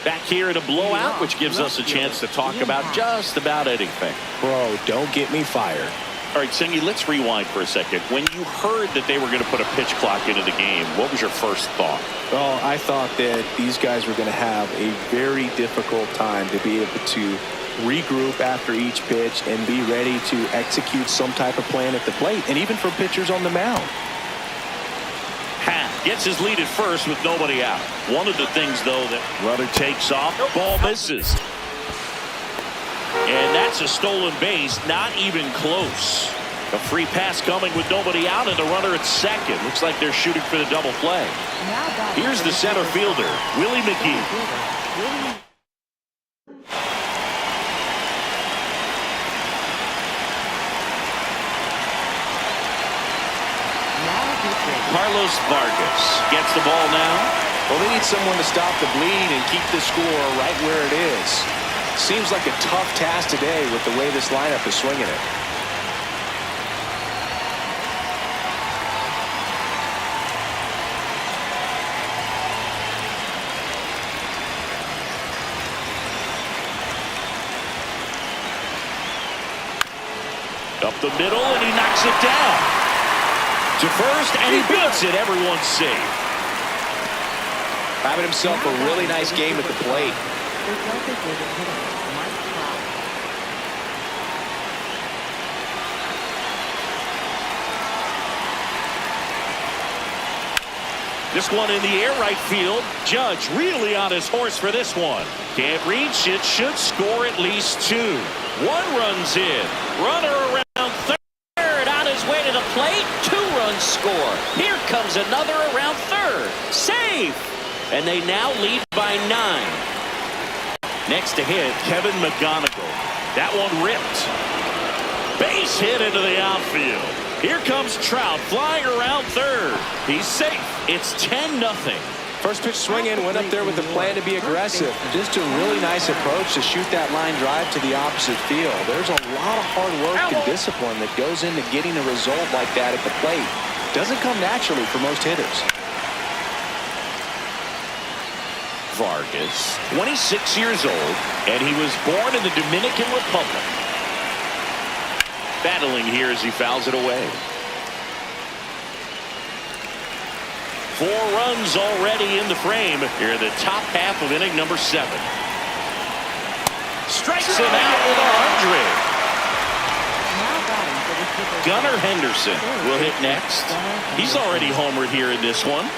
Back here in a blowout, which gives us a chance to talk about just about anything. Bro, don't get me fired. All right, Singy, let's rewind for a second. When you heard that they were going to put a pitch clock into the game, what was your first thought? Well, I thought that these guys were going to have a very difficult time to be able to regroup after each pitch and be ready to execute some type of plan at the plate, and even for pitchers on the mound. Happ gets his lead at first with nobody out. One of the things, though, that runner takes off, ball misses. And that's a stolen base, not even close. A free pass coming with nobody out and a runner at second. Looks like they're shooting for the double play. Here's the center fielder, Willie McGee. Carlos Vargas gets the ball now. Well, they need someone to stop the bleed and keep the score right where it is. Seems like a tough task today with the way this lineup is swinging it. Up the middle, and he knocks it down. To first, and he beats it. Everyone's safe. Having himself a really nice game at the plate. The designated hitter, Mike Trout. This one in the air, right field. Judge really on his horse for this one. Can't reach it. Should score at least 2. 1 runs in. Runner around third. On his way to the plate. 2 runs score. Here comes another around third. Safe. And they now lead by 9. Next to hit, Kevin McGonigal. That one ripped. Base hit into the outfield. Here comes Trout flying around third. He's safe. It's 10-0. First pitch swing in, went up there with the plan to be aggressive. Just a really nice approach to shoot that line drive to the opposite field. There's a lot of hard work and discipline that goes into getting a result like that at the plate. Doesn't come naturally for most hitters. Vargas, 26 years old, and he was born in the Dominican Republic. Battling here as he fouls it away. 4 runs already in the frame here in the top half of inning number 7. Strikes him out with 100. Gunnar Henderson will hit next. He's already homered here in this one.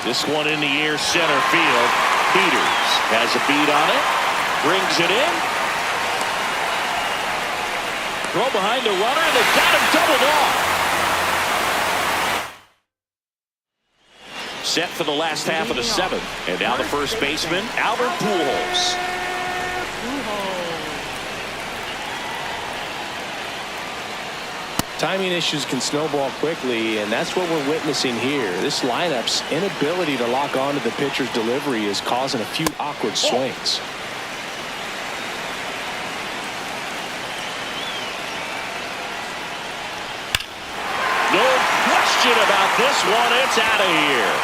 This one in the air, center field. Peters has a beat on it. Brings it in. Throw behind the runner, and they've got him doubled off. Set for the last half of the 7th. And now the first baseman, Albert Pujols. Timing issues can snowball quickly, and that's what we're witnessing here. This lineup's inability to lock onto the pitcher's delivery is causing a few awkward swings. No question about this one. It's out of here.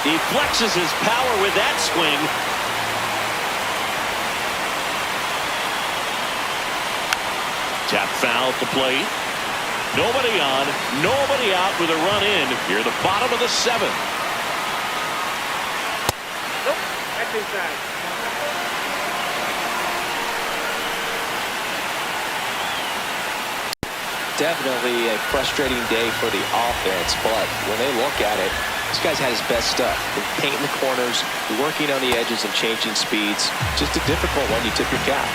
He flexes his power with that swing. Tap foul at the plate. Nobody on, nobody out with a run in here at the bottom of the 7th. Nope, that's inside. Definitely a frustrating day for the offense, but when they look at it, this guy's had his best stuff. Been painting the corners, working on the edges and changing speeds. Just a difficult one, you tip your cap.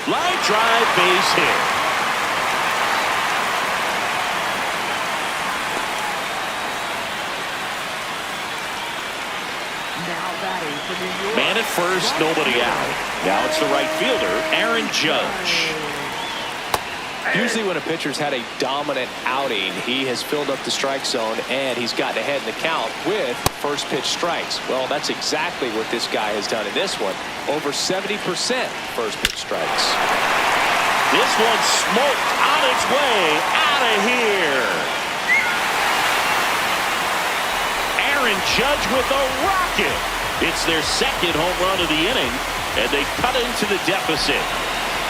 Line drive, base hit. Now batting for New York. Man at first, nobody out. Now it's the right fielder, Aaron Judge. Usually when a pitcher's had a dominant outing, he has filled up the strike zone and he's gotten ahead in the count with first pitch strikes. Well, that's exactly what this guy has done in this one. Over 70% first pitch strikes. This one smoked on its way out of here. Aaron Judge with a rocket. It's their 2nd home run of the inning, and they cut into the deficit.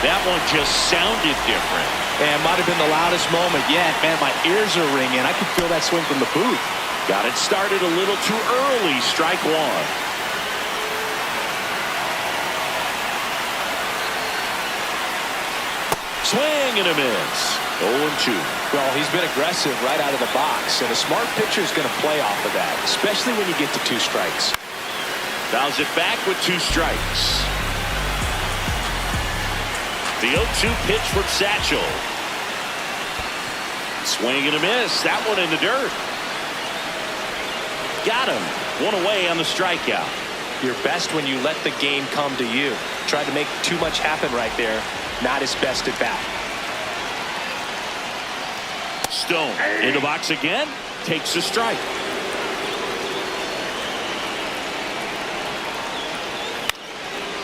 That one just sounded different. And it might have been the loudest moment yet. Man, my ears are ringing. I could feel that swing from the booth. Got it started a little too early. Strike 1. Swing and a miss. 0-2. Well, he's been aggressive right out of the box, and a smart pitcher is going to play off of that, especially when you get to 2 strikes. Fouls it back with 2 strikes. The 0-2 pitch from Satchel. Swing and a miss. That one in the dirt. Got him. 1 away on the strikeout. You're best when you let the game come to you. Tried to make too much happen right there. Not his best at bat. Stone in the box again. Takes a strike.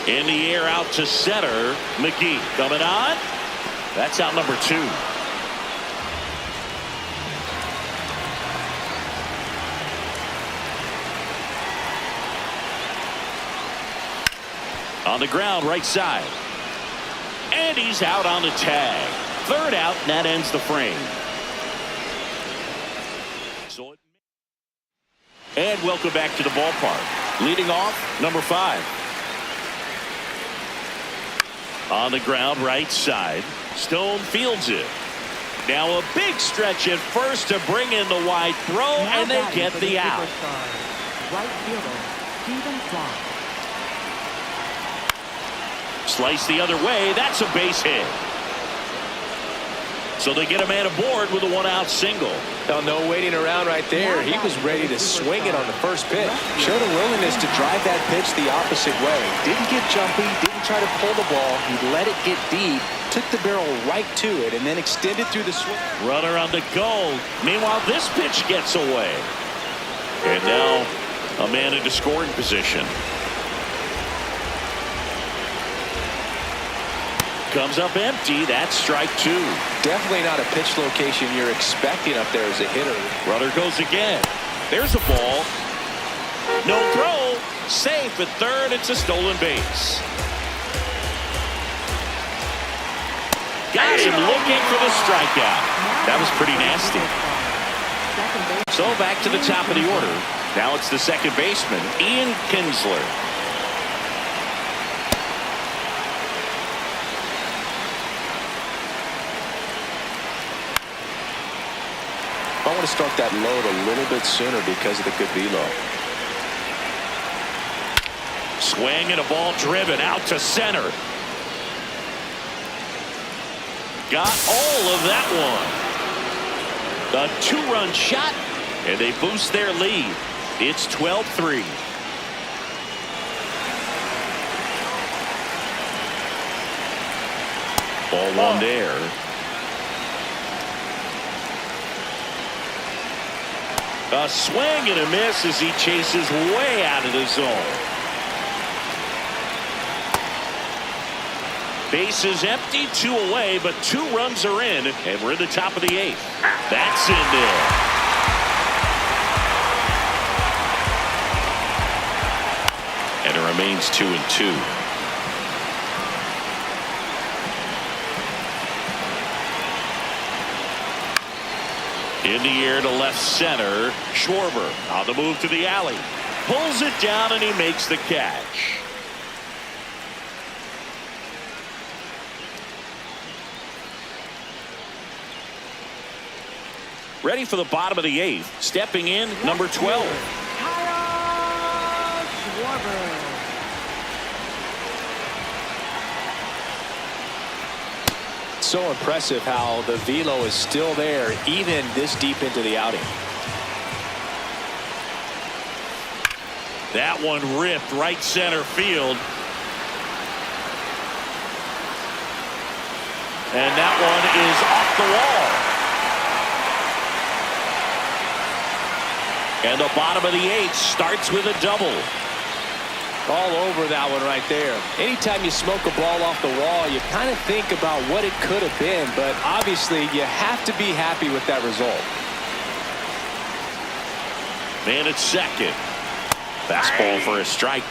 In the air out to center. McGee coming on. That's out number 2. On the ground, right side. And he's out on the tag. Third out, and that ends the frame. And welcome back to the ballpark. Leading off, number 5. On the ground, right side. Stone fields it. Now a big stretch at first to bring in the wide throw, and they get the out. Right fielder, Stephen Clark. Slice the other way. That's a base hit. So they get a man aboard with a 1-out single. Now, no waiting around right there. He was ready to swing it on the first pitch. Showed a willingness to drive that pitch the opposite way. Didn't get jumpy, didn't try to pull the ball. He let it get deep, took the barrel right to it, and then extended through the swing. Runner on the go. Meanwhile, this pitch gets away. And now a man into scoring position. Comes up empty. That's strike 2. Definitely not a pitch location you're expecting up there as a hitter. Runner goes again. There's a ball. No throw. Safe at third. It's a stolen base. Got him looking for the strikeout. That was pretty nasty. So back to the top of the order. Now it's the second baseman, Ian Kinsler. I want to start that load a little bit sooner because of the good velo. Swing and a ball driven out to center. Got all of that one. A 2-run shot, and they boost their lead. It's 12-3. Ball 1 there. A swing and a miss as he chases way out of the zone. Bases empty, 2 away, but 2 runs are in, and we're in the top of the 8th. That's in there. And it remains 2-2. In the air to left center. Schwarber on the move to the alley. Pulls it down and he makes the catch. Ready for the bottom of the 8th. Stepping in, number 12. Kyle Schwarber. So impressive how the velo is still there even this deep into the outing. That one ripped right center field. And that one is off the wall. And the bottom of the 8th starts with a double. All over that one right there. Anytime you smoke a ball off the wall, you kind of think about what it could have been, but obviously you have to be happy with that result. Man at second. Fastball for a strike.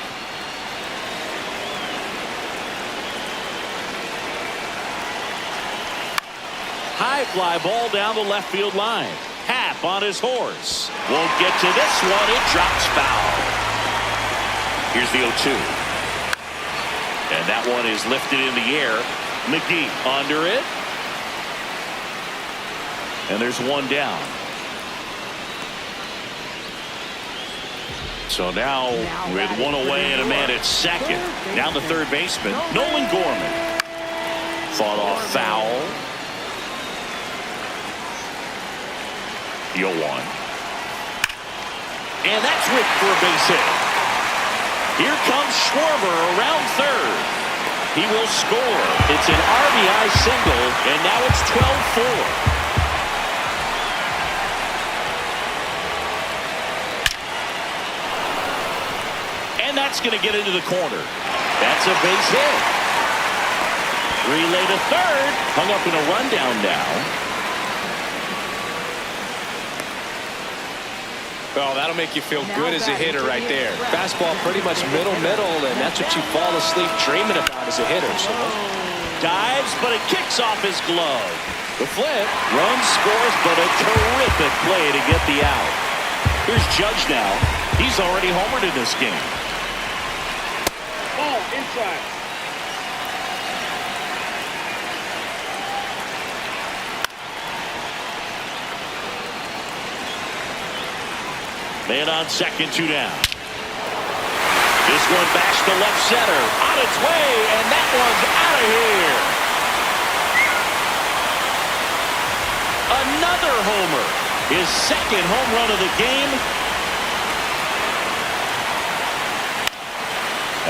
High fly ball down the left field line. Happ on his horse. Won't get to this one. It drops foul. Here's the 0-2. And that one is lifted in the air. McGee under it. And there's one down. So now with one away and a man at second. Down the third baseman, Nolan Gorman. Fought off foul. The 0-1. And that's ripped for a base hit. Here comes Schwarber around third. He will score. It's an RBI single, and now it's 12-4. And that's going to get into the corner. That's a base hit. Relay to third. Hung up in a rundown now. Well, that'll make you feel good as a hitter right there. Fastball pretty much middle, and that's what you fall asleep dreaming about as a hitter. So Dives, but it kicks off his glove. The flip. Run scores, but a terrific play to get the out. Here's Judge now. He's already homered in this game. Ball inside. Man on second, 2 down. This one bashed to left center. On its way, and that one's out of here. Another homer. His second home run of the game.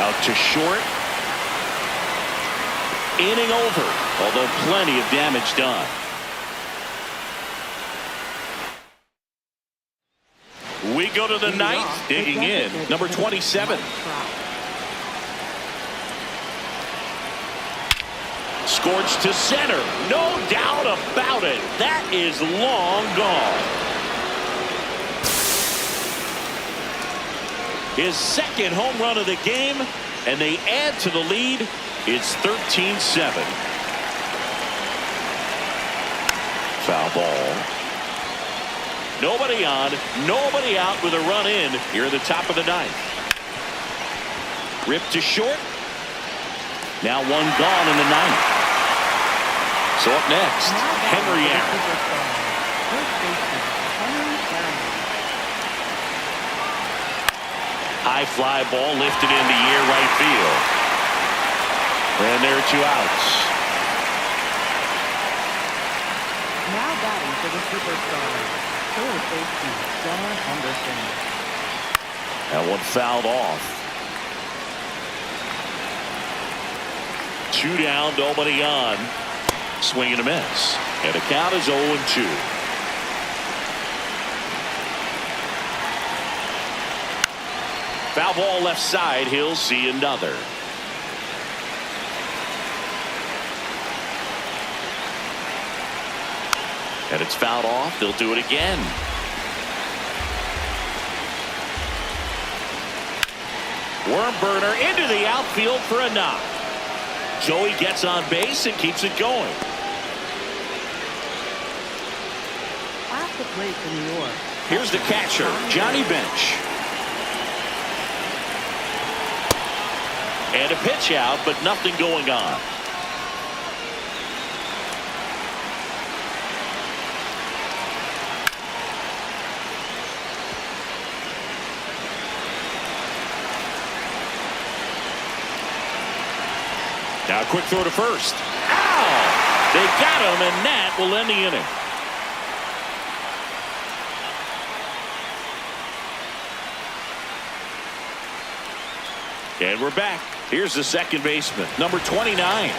Out to short. Inning over, although plenty of damage done. We go to the ninth, digging in, number 27. Scorched to center. No doubt about it. That is long gone. His second home run of the game, and they add to the lead. It's 13-7. Foul ball. Nobody on, nobody out with a run in here at the top of the ninth. Ripped to short. Now one gone in the ninth. So up next, Henry Aaron. High fly ball lifted in the air right field. And there are 2 outs. Now batting for the Superstars. Third baseman, Gunnar Henderson. That one fouled off. 2 down, nobody on. Swing and a miss. And the count is 0-2. Foul ball left side. He'll see another. And it's fouled off. They'll do it again. Worm burner into the outfield for a knock. Joey gets on base and keeps it going. At the plate for New York. Here's the catcher, Johnny Bench. And a pitch out, but nothing going on. Now a quick throw to first. Ow! They got him, and that will end the inning. And we're back. Here's the second baseman, number 29.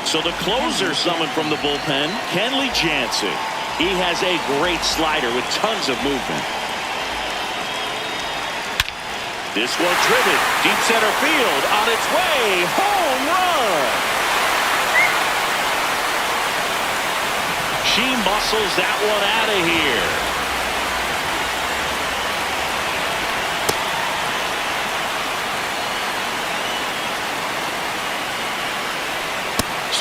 So the closer summoned from the bullpen, Kenley Jansen. He has a great slider with tons of movement. This one driven deep center field, on its way, home run. She muscles that one out of here.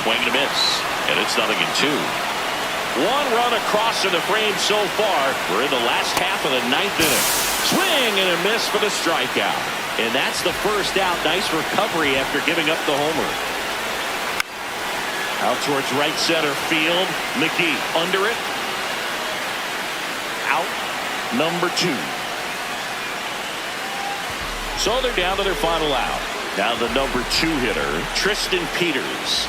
Swing and a miss, and it's 0-2. 1 run across in the frame so far. We're in the last half of the 9th inning. Swing and a miss for the strikeout. And that's the first out. Nice recovery after giving up the homer. Out towards right center field. McGee under it. Out number 2. So they're down to their final out. Now the number 2 hitter, Tristan Peters.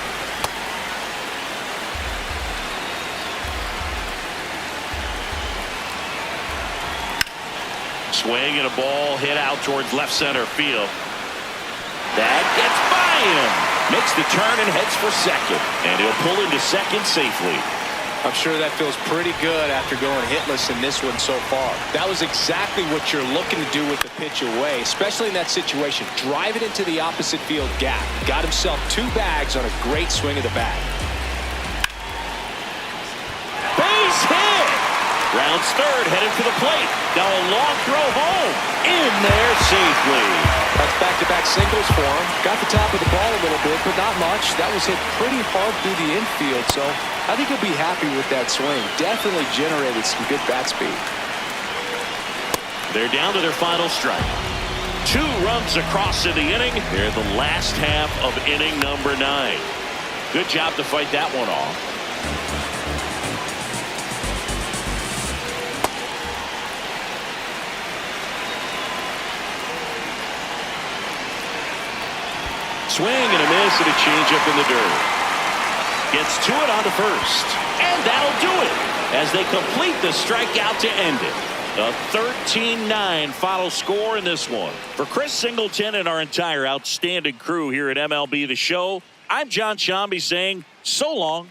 Swing and a ball hit out towards left center field. That gets by him. Makes the turn and heads for second. And he'll pull into second safely. I'm sure that feels pretty good after going hitless in this one so far. That was exactly what you're looking to do with the pitch away, especially in that situation. Drive it into the opposite field gap. Got himself 2 bags on a great swing of the bat. Base hit! Rounds third, headed for the plate. Now a long throw home. In there safely. That's back-to-back singles for him. Got the top of the ball a little bit, but not much. That was hit pretty hard through the infield, so I think he'll be happy with that swing. Definitely generated some good bat speed. They're down to their final strike. 2 runs across in the inning. They're the last half of inning number 9. Good job to fight that one off. Swing and a miss and a changeup in the dirt. Gets to it on to first. And that'll do it as they complete the strikeout to end it. A 13-9 final score in this one. For Chris Singleton and our entire outstanding crew here at MLB The Show, I'm John Sciambi saying so long.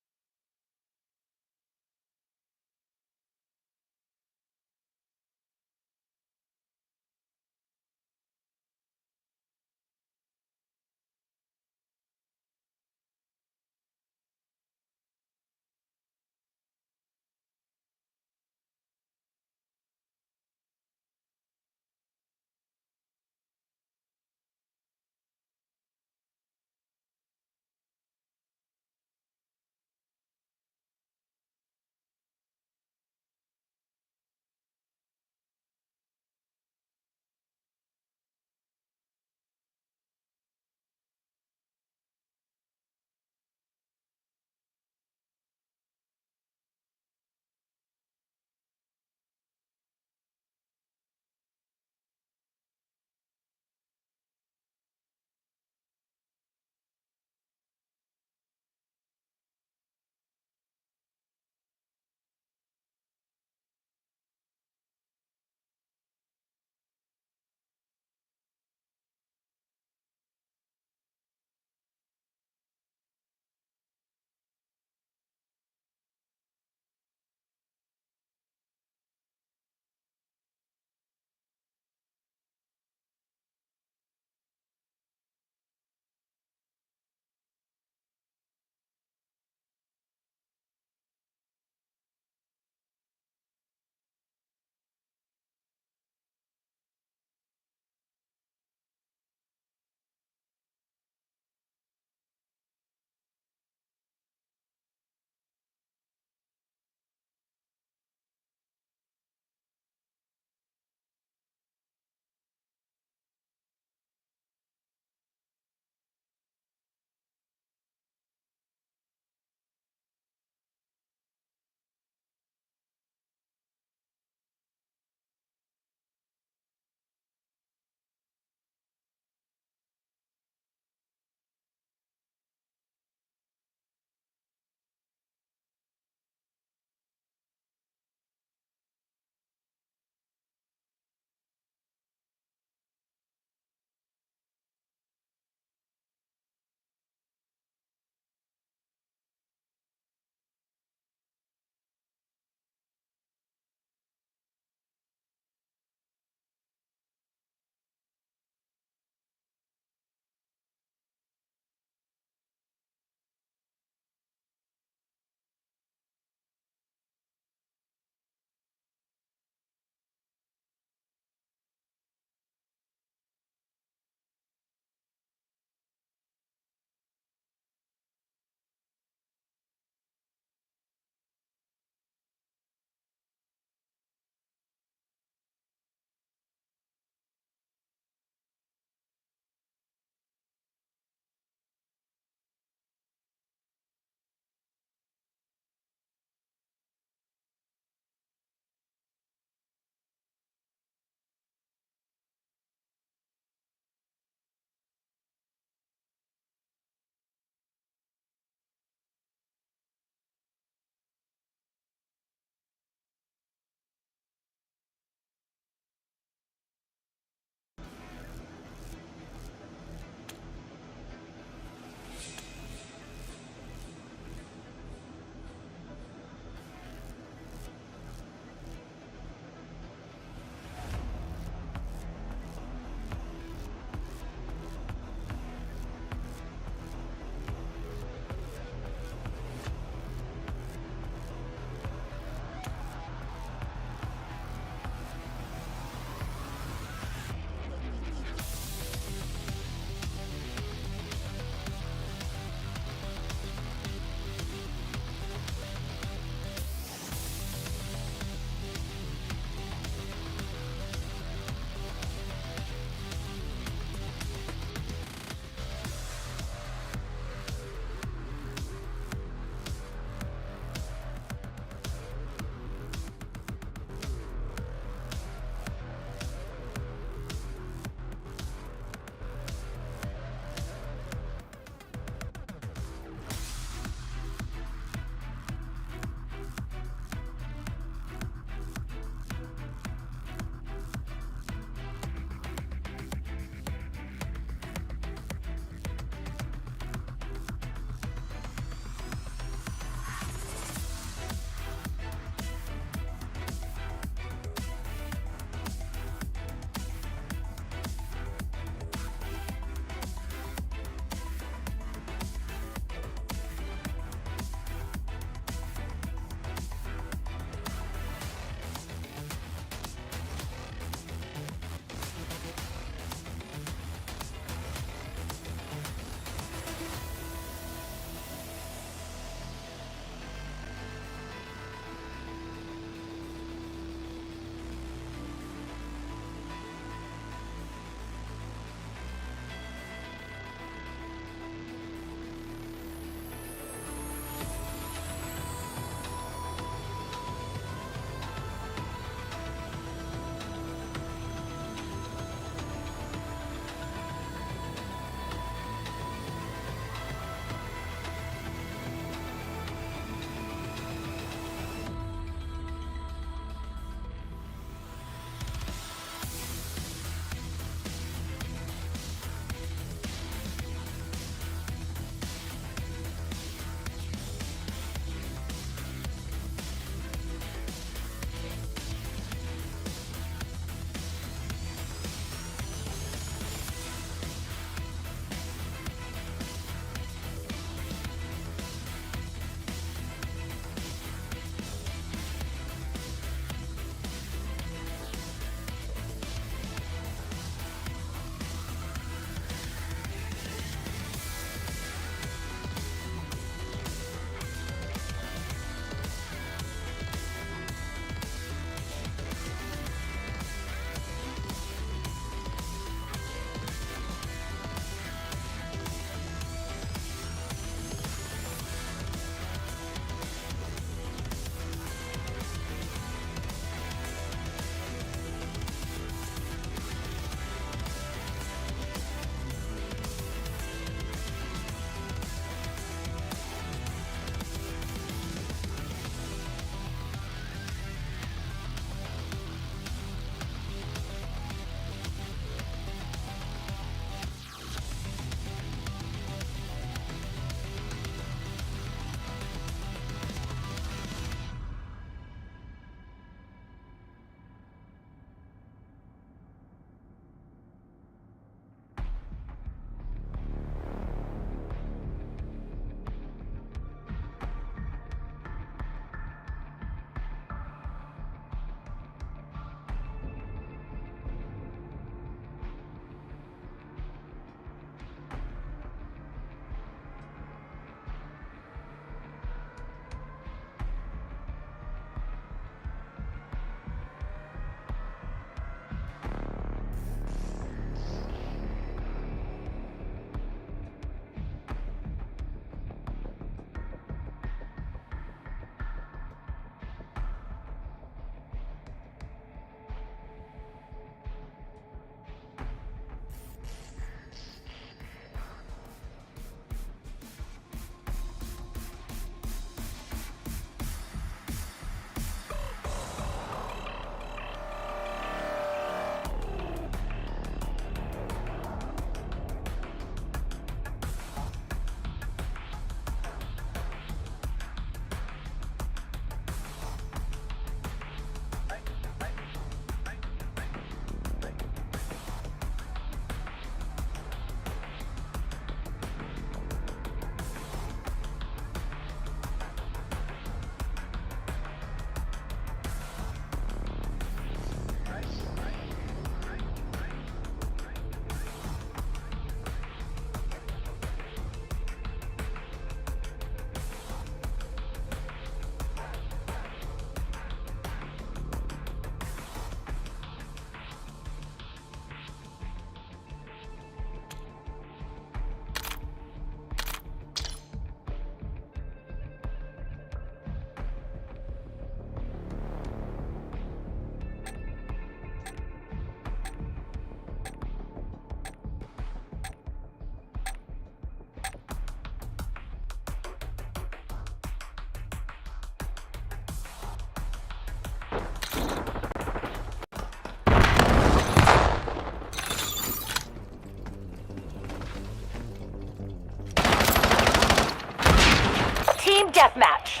deathmatch.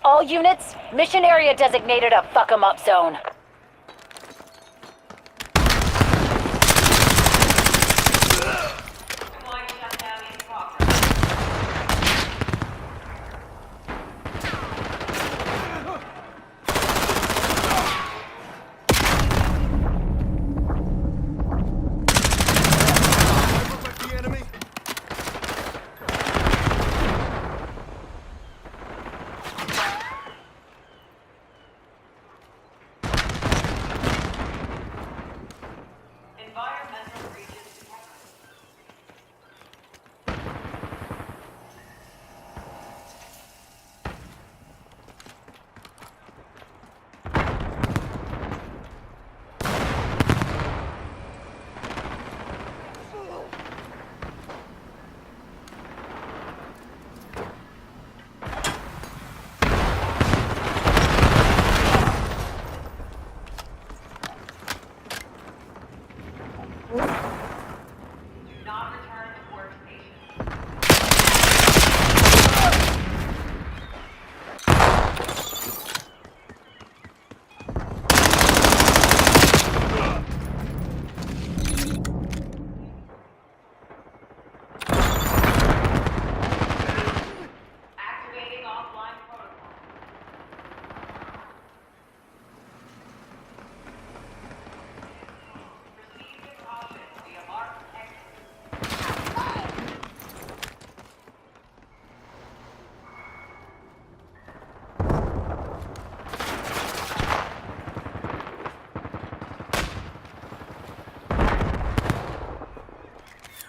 All units, mission area designated a fuck 'em up zone.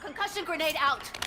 Concussion grenade out.